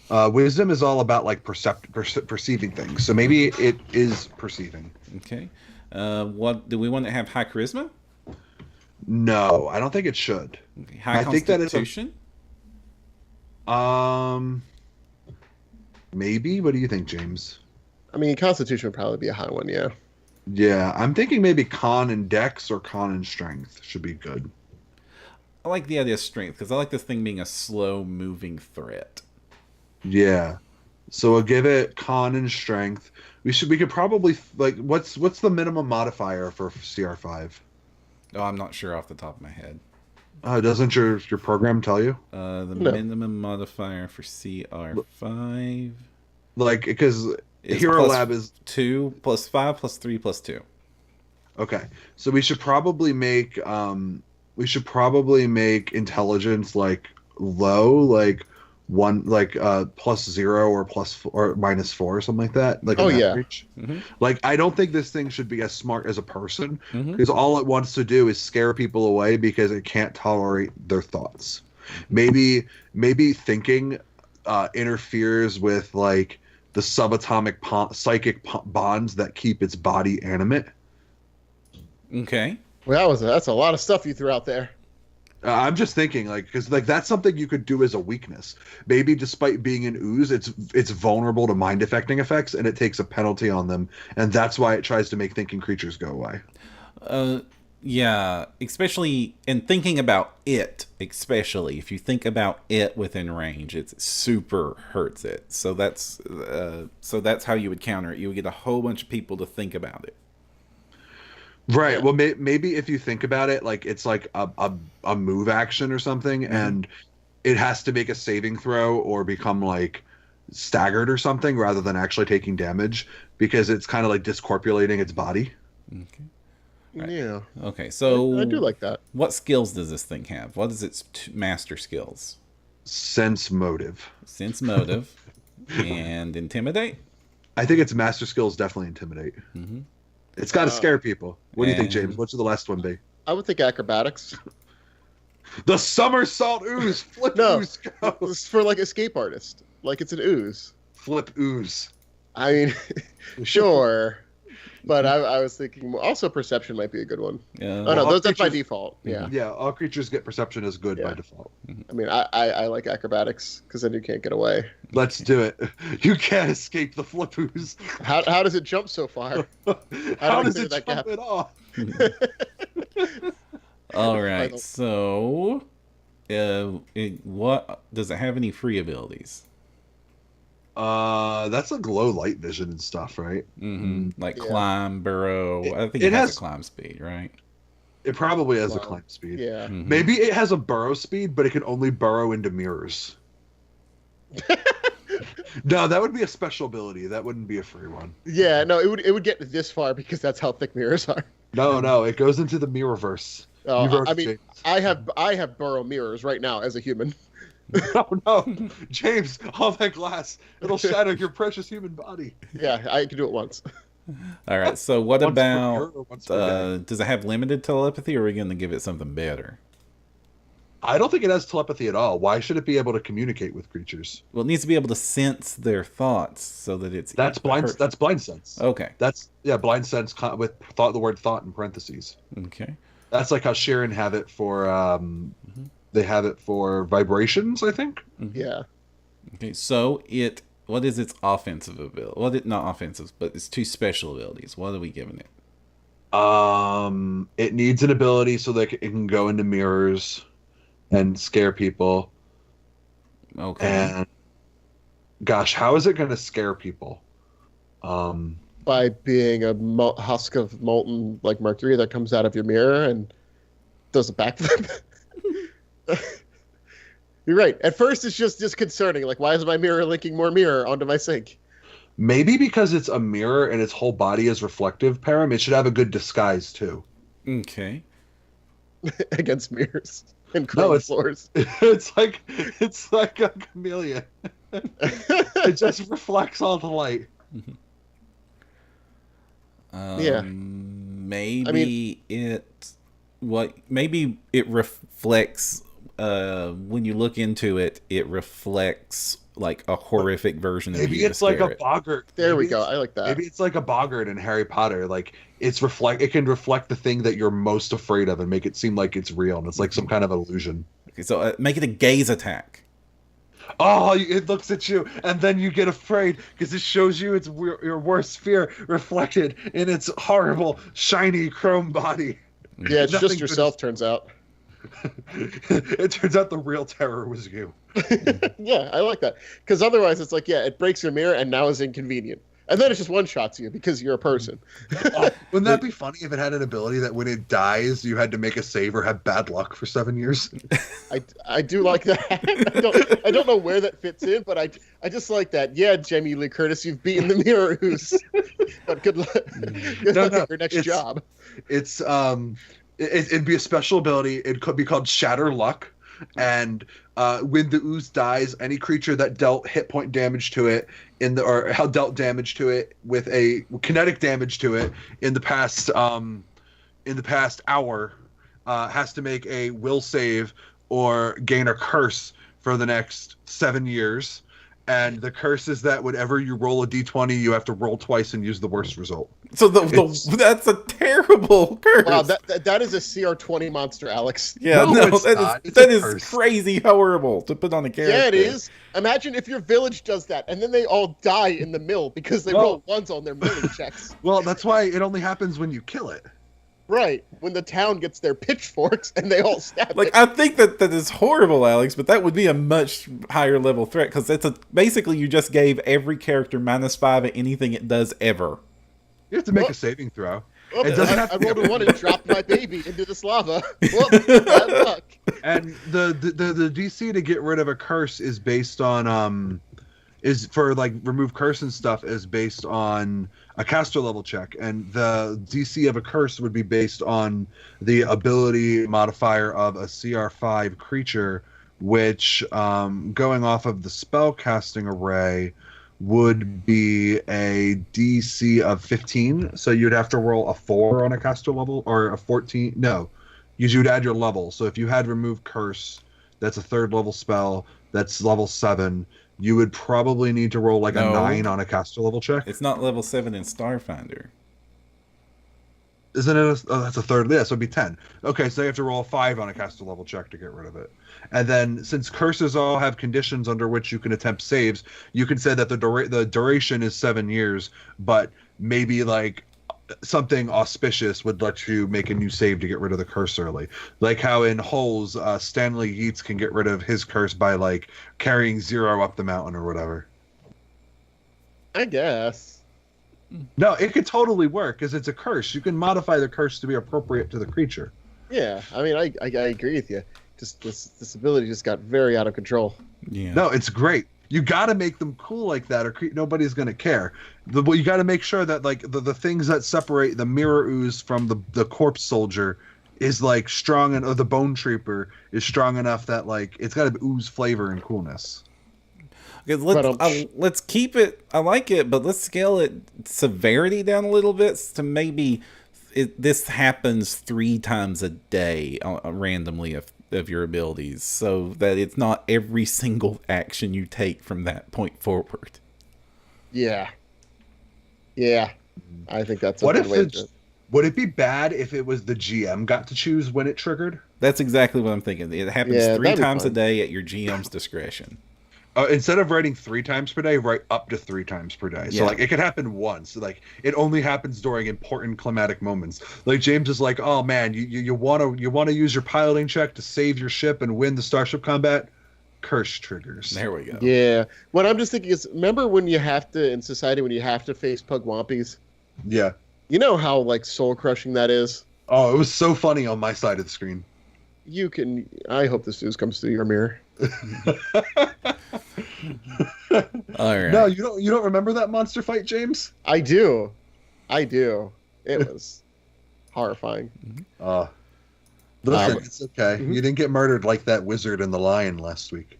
about like perceiving things. So maybe it is perceiving. Okay, what do we want to have? High charisma. No, I don't think it should. Okay. High I think that is a- constitution. Maybe. What do you think, James? I mean, Constitution would probably be a high one. Yeah. Yeah, I'm thinking maybe con and dex or con and strength should be good. I like the idea of strength because I like this thing being a slow moving threat. Yeah. So we'll give it con and strength. We could probably like what's the minimum modifier for CR5? Oh, I'm not sure off the top of my head. Doesn't your program tell you? The No. minimum modifier for CR5 Like because is Hero plus Lab is 2 plus 5 plus 3 plus 2. okay. So we should probably make intelligence like low, like one like +0 or or -4 or something like that. Like Oh, in that yeah. range. Mhm. Like I don't think this thing should be as smart as a person Mhm. because all it wants to do is scare people away because it can't tolerate their thoughts. Maybe thinking interferes with like the subatomic psychic bonds that keep its body animate. Okay. Well, that's a lot of stuff you threw out there. I'm just thinking, like, because like that's something you could do as a weakness. Maybe despite being an ooze, it's vulnerable to mind affecting effects, and it takes a penalty on them, and that's why it tries to make thinking creatures go away. Yeah, especially in thinking about it, especially if you think about it within range, it super hurts it. So that's how you would counter it. You would get a whole bunch of people to think about it. Right. Yeah. Well, maybe if you think about it, like it's like a move action or something, and it has to make a saving throw or become like staggered or something rather than actually taking damage because it's kind of like discorpulating its body. Okay. Yeah. Okay. So I do like that. what skills does this thing have? What is its master skills? Sense motive. Sense motive and intimidate. I think its master skill is definitely intimidate. Mm-hmm. It's got to scare people. What do you think, and- James? What should the last one be? I would think acrobatics. The somersault ooze. Flip No. ooze. Go. It's for like escape artist. Like it's an ooze. Flip ooze. I mean, sure. But I was thinking also perception might be a good one. Yeah. Oh no, all that's by creatures- default. Yeah. Yeah, all creatures get perception as good by Yeah. default. I mean, I like acrobatics because then you can't get away. Let's do it. You can't escape the flip ooze. How does it jump so far? How does clear it that jump gap. it off? All right. Final. So, what does it have? Any free abilities? That's like low light vision and stuff, right? Mm-hmm. Like Yeah. climb, burrow. I think it it has has- a climb speed, right? It probably has a Wow. climb speed. Yeah. Mhm. Maybe it has a burrow speed, but it can only burrow into mirrors. No, that would be a special ability. That wouldn't be a free one. Yeah. No, it would get this far because that's how thick mirrors are. No, it goes into the mirrorverse. Oh, You wrote I it, mean, James. I have burrow mirrors right now as a human. No, James, all that glass, it'll shatter your precious human body. Yeah, I can do it once. All right. So, what Once per year about? or once per day? Does it have limited telepathy, or are we going to give it something better? I don't think it has telepathy at all. Why should it be able to communicate with creatures? Well, it needs to be able to sense their thoughts so that it's That's blind sense. Okay. That's blind sense with the word thought in parentheses. Okay. That's like how Sharon have it for they have it for vibrations, I think. Yeah. Okay. So what is its offensive ability? Well, not offensive, but it's two special abilities. What are we giving it? It needs an ability so that it can go into mirrors and scare people. Okay. And gosh, how is it going to scare people? By being a husk of molten like mercury that comes out of your mirror and does a backflip. You're right. At first, it's just disconcerting. Like, why is my mirror linking more mirror onto my sink? Maybe because it's a mirror and its whole body is reflective, Param, it should have a good disguise too. Okay. Against mirrors and No, chrome it's- floors. it's like a chameleon. It just reflects all the light. Yeah. Maybe maybe it reflects when you look into it, it reflects like a horrific version of Maybe you. it's like a boggart. There we Maybe go. it's- I like that. Maybe it's like a boggart in Harry Potter. Like it can reflect the thing that you're most afraid of and make it seem like it's real, and it's like some kind of illusion. Okay, so make it a gaze attack. Oh, it looks at you, and then you get afraid because it shows you your worst fear reflected in its horrible, shiny chrome body. Yeah, it's Nothing just yourself, turns out. It turns out the real terror was you. Yeah, I like that. Because otherwise, it's like, yeah, it breaks your mirror and now is inconvenient. And then it just one-shots you because you're a person. Wouldn't that be funny if it had an ability that when it dies, you had to make a save or have bad luck for 7 years? I do like that. I don't know where that fits in, but I just like that. Yeah, Jamie Lee Curtis, you've beaten the mirror ooze. But good luck. Good luck at your next job. It's it'd be a special ability. It could be called Shatter Luck, and when the ooze dies, any creature that dealt hit point damage to it dealt damage to it with a kinetic damage to it in the past hour has to make a will save or gain a curse for the next 7 years. And the curse is that whenever you roll a d20, you have to roll twice and use the worst result. So that's a terrible curse. Wow, that is a CR20 monster, Alex. Yeah, No, that is crazy horrible to put on a character. Yeah, it is. Imagine if your village does that, and then they all die in the mill because they roll ones on their milling checks. Well, that's why it only happens when you kill it. Right, when the town gets their pitchforks and they all stab Like, it. I think that is horrible, Alex, but that would be a much higher level threat because basically you just gave every character -5 at anything it does ever. You have to make a saving throw. Oh, It doesn't have I to be rolled a 1 and dropped my baby into this lava. Well, bad luck. And the DC to get rid of a curse is based on is for like remove curse and stuff is based on a caster level check, and the DC of a curse would be based on the ability modifier of a CR5 creature, which going off of the spell casting array would be a DC of 15. So you'd have to roll a 4 on a caster level, or a 14. No, you would add your level. So if you had remove curse, that's a 3rd level spell. That's level 7. You would probably need to roll like a 9 on a caster level check. It's not level 7 in Starfinder. Isn't it? That's a 3rd. Yeah, so it'd be 10. Okay, so you have to roll a 5 on a caster level check to get rid of it. And then, since curses all have conditions under which you can attempt saves, you can say that the duration is 7 years, but maybe like something auspicious would let you make a new save to get rid of the curse early. Like how in Holes, Stanley Yeats can get rid of his curse by like carrying 0 up the mountain or whatever. I guess. No, it could totally work because it's a curse. You can modify the curse to be appropriate to the creature. Yeah, I mean, I agree with you. Just this ability just got very out of control. Yeah. No, it's great. You got to make them cool like that, or nobody's going to care. You got to make sure that like the things that separate the mirror ooze from the corpse soldier is like strong, and or the bone trooper is strong enough that like it's got to ooze flavor and coolness. Let's keep it. I like it, but let's scale it severity down a little bit to maybe this happens 3 times a day randomly of your abilities, so that it's not every single action you take from that point forward. Yeah. I think that's a What good if way it's? Would it be bad if it was the GM got to choose when it triggered? That's exactly what I'm thinking. It happens 3 that'd be times a fun. day at your GM's discretion. Instead of writing 3 times per day, write up to 3 times per day. So Yeah. like it could happen once. Like it only happens during important climatic moments. Like James is like, oh man, you want to use your piloting check to save your ship and win the starship combat. Curse triggers. There we go. Yeah. What I'm just thinking is, remember when you have to, in society, when you have to face Pugwampies? Yeah. You know how, like, soul-crushing that is? Oh, it was so funny on my side of the screen. I hope this news comes through your mirror. All right. No, you don't remember that monster fight, James? I do. It was horrifying. Listen, Um, it's okay. mhm. You didn't get murdered like that wizard and the lion last week.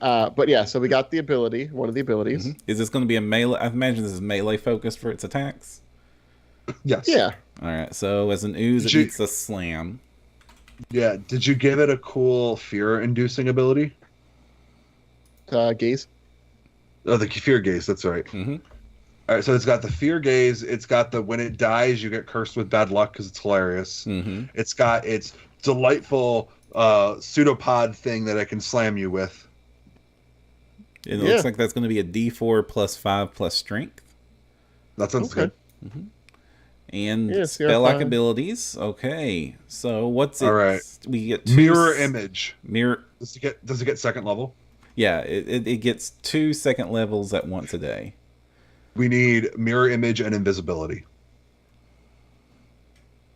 But yeah, so we got the ability, one of the abilities. Mhm. Is this going to be a melee? I imagine this is melee focused for its attacks. Yes. Yeah. All right. So as an ooze, it Did you- eats a slam. Yeah. Did you give it a cool fear-inducing ability? Gaze. Oh, the fear gaze. That's right. Mm-hmm. All right. So it's got the fear gaze. It's got the when it dies, you get cursed with bad luck because it's hilarious. Mm-hmm. It's got its delightful pseudopod thing that it can slam you with. It looks like that's going to be a D4 plus 5 plus strength. That sounds good. And spell-like abilities. Okay, so what's it? All right. We get mirror image. Mirror. Does it get second level? Yeah, it gets 2 second levels at once a day. We need mirror image and invisibility.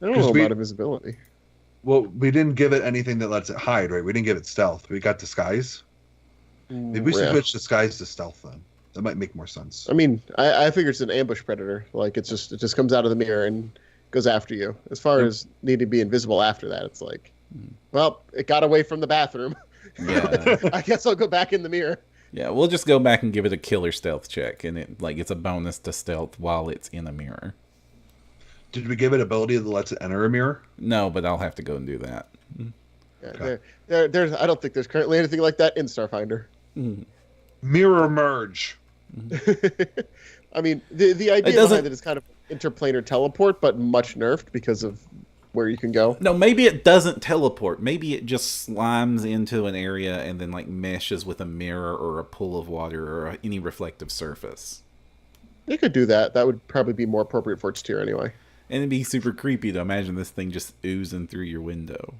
I don't know about invisibility. Well, we didn't give it anything that lets it hide, right? We didn't give it stealth. We got disguise. Maybe we should switch disguise to stealth then. That might make more sense. I mean, I figure it's an ambush predator. Like it just comes out of the mirror and goes after you. As far as needing to be invisible after that, it's like, well, it got away from the bathroom. Yeah. I guess I'll go back in the mirror. Yeah, we'll just go back and give it a killer stealth check, and it's a bonus to stealth while it's in a mirror. Did we give it ability that lets it enter a mirror? No, but I'll have to go and do that. Yeah, there's I don't think there's currently anything like that in Starfinder. Mirror merge. I mean, the idea behind it is kind of interplanar teleport, but much nerfed because of where you can go. No, maybe it doesn't teleport. Maybe it just slimes into an area and then meshes with a mirror or a pool of water or any reflective surface. You could do that. That would probably be more appropriate for its tier anyway. And it'd be super creepy to imagine this thing just oozing through your window.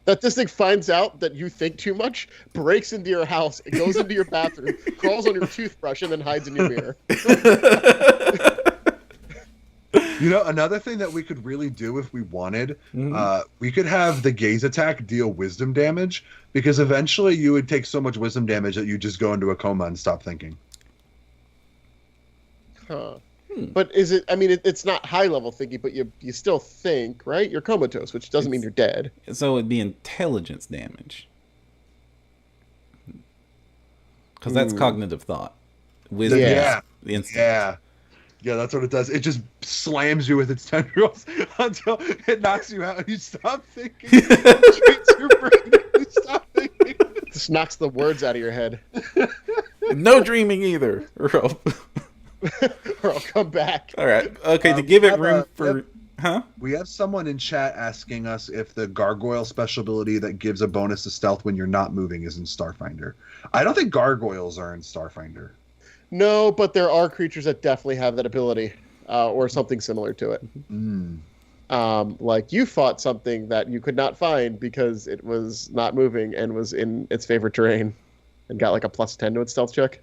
That this thing finds out that you think too much, breaks into your house, it goes into your bathroom, crawls on your toothbrush, and then hides in your mirror. You know, another thing that we could really do if we wanted, we could have the gaze attack deal wisdom damage, because eventually you would take so much wisdom damage that you just go into a coma and stop thinking. Huh. But is it, I mean, it's not high level thinking, but you still think, right? You're comatose, which doesn't mean you're dead. So it'd be intelligence damage. Because that's cognitive thought. Wisdom. Yeah, that's what it does. It just slams you with its tendrils until it knocks you out and you stop thinking. Treats your brain and you stop thinking. Just knocks the words out of your head. No dreaming either. Or I'll come back. All right. Okay, to give it room for... Huh? We have someone in chat asking us if the gargoyle special ability that gives a bonus to stealth when you're not moving is in Starfinder. I don't think gargoyles are in Starfinder. No, but there are creatures that definitely have that ability, or something similar to it. Like you fought something that you could not find because it was not moving and was in its favorite terrain, and got like a +10 to its stealth check.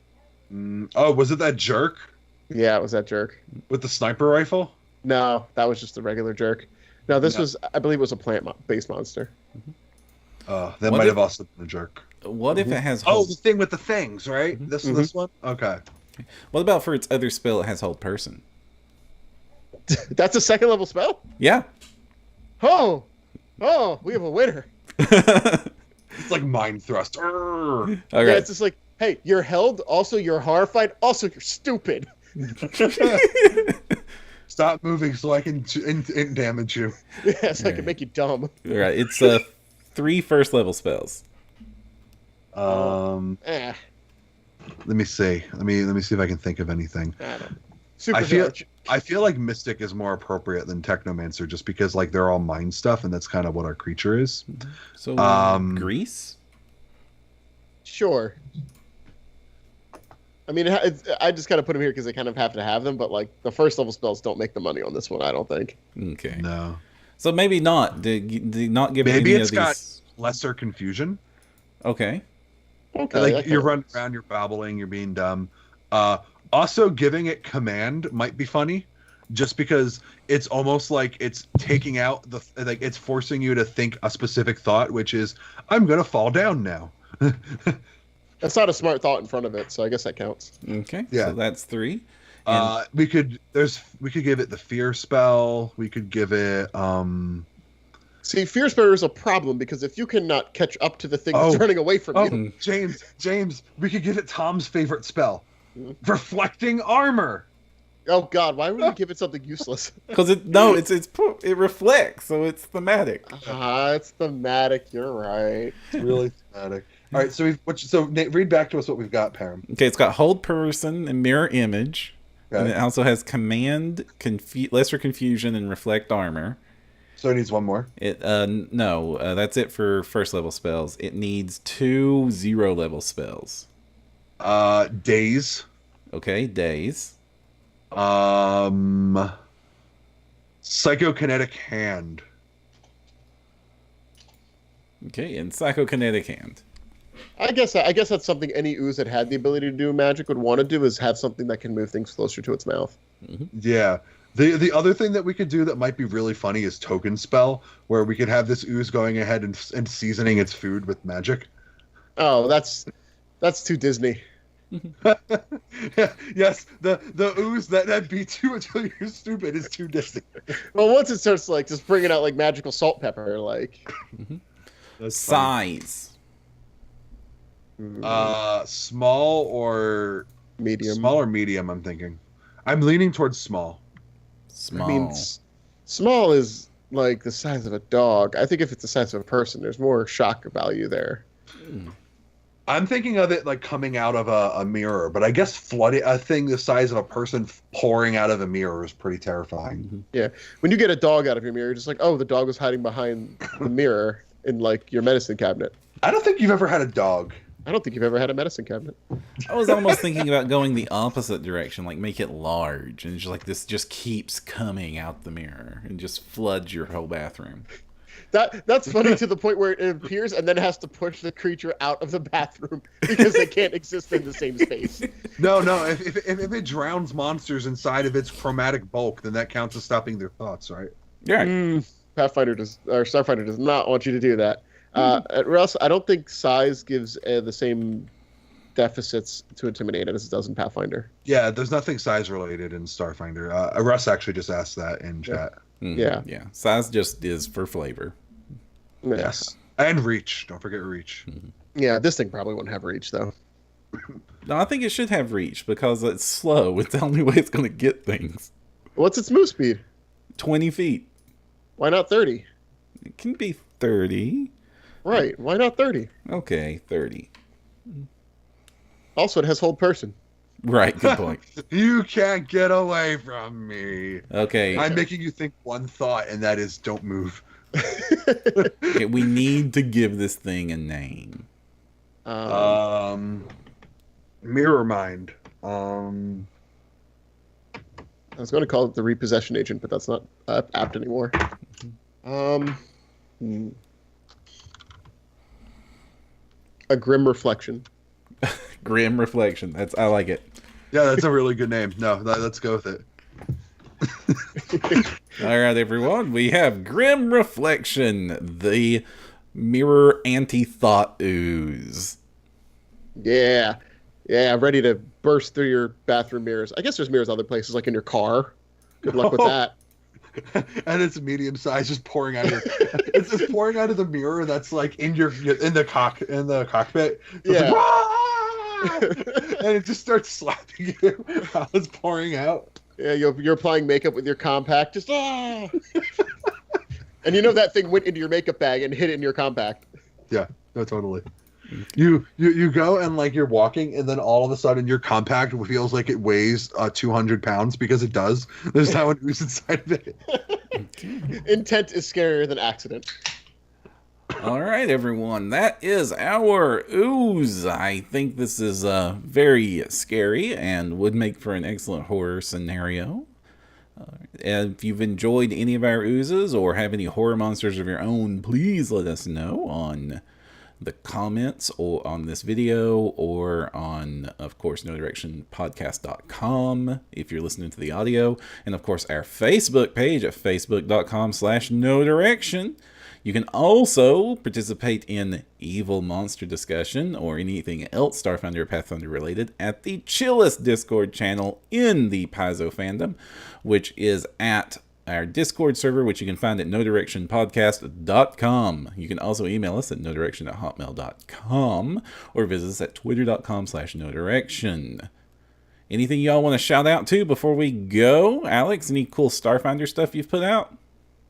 Oh, was it that jerk? Yeah, it was that jerk with the sniper rifle. No, that was just a regular jerk. No, this was, I believe, it was a plant-based monster. That might have also been a jerk. What if it has? Oh, the thing with the things, right? This one. Okay. What about for its other spell? It has hold person. That's a second level spell? Yeah. Oh, we have a winner. It's like mind thrust. Okay. Yeah, it's just like, hey, you're held. Also, you're horrified. Also, you're stupid. Stop moving so I can damage you. Yeah, so I can make you dumb. All right, it's 3 first level spells. Let me see. Let me see if I can think of anything. I feel like Mystic is more appropriate than Technomancer, just because like they're all mind stuff, and that's kind of what our creature is. So Grease. Sure. I mean, I just kind of put them here because they kind of have to have them, but like the first level spells don't make the money on this one, I don't think. Okay. No. So maybe not. Did not give maybe any it's of got these... lesser confusion. Okay. Okay. Like you're running around, you're babbling, you're being dumb. Also, giving it command might be funny, just because it's almost like it's taking out it's forcing you to think a specific thought, which is, I'm gonna fall down now. That's not a smart thought in front of it, so I guess that counts. Okay. Yeah. So that's 3. We could give it the fear spell. We could give it See, fear spell is a problem because if you cannot catch up to the thing that's running away from you. James, we could give it Tom's favorite spell. Reflecting armor. Oh God, why would we give it something useless? Because it reflects, so it's thematic. It's thematic. You're right. It's really thematic. All right, so Nate, read back to us what we've got, Param. Okay, it's got hold person and mirror image, and it also has command, lesser confusion, and reflect armor. So it needs one more. No, that's it for first level spells. It needs 2 0 level spells. Days. Okay, days. Psychokinetic hand. Okay, and psychokinetic hand. I guess that's something any ooze that had the ability to do magic would want to do, is have something that can move things closer to its mouth. Yeah. The other thing that we could do that might be really funny is token spell, where we could have this ooze going ahead and seasoning its food with magic. Oh, that's too Disney. Yes, the ooze that beats you until you're stupid is too distant. Well, once it starts like just bringing out like magical salt pepper, like Size. Small or medium. Small or medium, I'm thinking. I'm leaning towards small. Small. I mean, small is like the size of a dog. I think if it's the size of a person, there's more shock value there. I'm thinking of it like coming out of a mirror, but I guess flooding a thing the size of a person pouring out of a mirror is pretty terrifying. Yeah, when you get a dog out of your mirror, you're just like, oh, the dog was hiding behind the mirror in like your medicine cabinet. I don't think you've ever had a dog. I don't think you've ever had a medicine cabinet. I was almost thinking about going the opposite direction, like make it large, and just like this just keeps coming out the mirror and just floods your whole bathroom. That's funny to the point where it appears and then has to push the creature out of the bathroom because they can't exist in the same space. No. If it drowns monsters inside of its chromatic bulk, then that counts as stopping their thoughts, right? Yeah. Starfinder does not want you to do that. Russ, I don't think size gives the same deficits to Intimidate as it does in Pathfinder. Yeah, there's nothing size related in Starfinder. Russ actually just asked that in chat. Yeah. Yeah. Size just is for flavor. Yes. And reach. Don't forget reach. Yeah, this thing probably wouldn't have reach, though. No, I think it should have reach because it's slow. It's the only way it's going to get things. What's its move speed? 20 feet. Why not 30? It can be 30. Right, why not 30? Okay, 30. Also, it has hold person. Right, good point. You can't get away from me. Okay. I'm making you think one thought, and that is don't move. Okay, we need to give this thing a name. Mirror mind. I was going to call it the repossession agent, but that's not apt anymore. A grim reflection. Grim reflection. I like it. Yeah, that's a really good name. No, let's go with it. All right, everyone. We have Grim Reflection, the mirror anti-thought ooze. Yeah, ready to burst through your bathroom mirrors. I guess there's mirrors other places, like in your car. Good luck with that. And it's medium size, just pouring out of your. It's just pouring out of the mirror that's like in the cockpit. So Yeah. it's like, and it just starts slapping you while it's pouring out. Yeah, you're applying makeup with your compact. Just And you know that thing went into your makeup bag and hit it in your compact. Yeah, no, totally. You go and like you're walking, and then all of a sudden your compact feels like it weighs 200 pounds because it does. There's now an ooze inside of it. Intent is scarier than accident. All right, everyone. That is our ooze. I think this is very scary and would make for an excellent horror scenario. If you've enjoyed any of our oozes or have any horror monsters of your own, please let us know on the comments or on this video or on, of course, NoDirectionPodcast.com if you're listening to the audio. And, of course, our Facebook page at Facebook.com/NoDirection. You can also participate in Evil Monster discussion or anything else Starfinder or Pathfinder related at the chillest Discord channel in the Paizo fandom, which is at our Discord server, which you can find at NoDirectionPodcast.com. You can also email us at NoDirection@hotmail.com or visit us at Twitter.com/NoDirection. Anything y'all want to shout out to before we go? Alex, any cool Starfinder stuff you've put out?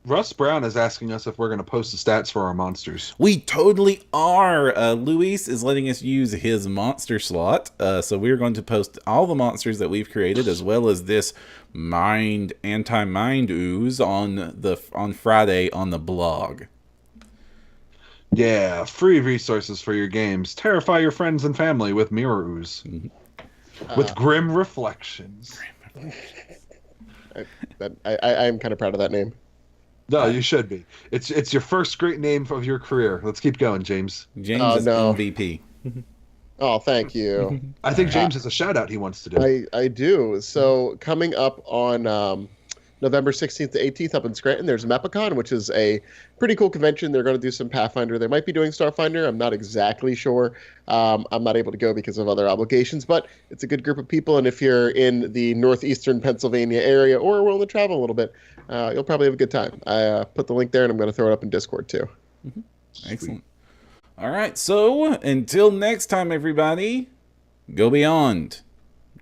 Russ Brown is asking us if we're going to post the stats for our monsters. We totally are. Luis is letting us use his monster slot. So we're going to post all the monsters that we've created, as well as this anti-mind ooze on Friday on the blog. Yeah, free resources for your games. Terrify your friends and family with Mirror Ooze. With Grim Reflections. I'm kind of proud of that name. No, you should be. It's your first great name of your career. Let's keep going, James. James Oh, is no. MVP. Oh, thank you. I think James has a shout out he wants to do. I do. So coming up on November 16th to 18th up in Scranton, there's Mepicon, which is a pretty cool convention. They're going to do some Pathfinder. They might be doing Starfinder. I'm not exactly sure. I'm not able to go because of other obligations, but it's a good group of people. And if you're in the northeastern Pennsylvania area or willing to travel a little bit, you'll probably have a good time. I put the link there, and I'm going to throw it up in Discord too. Excellent. All right, so until next time, everybody, go beyond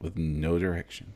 with no direction.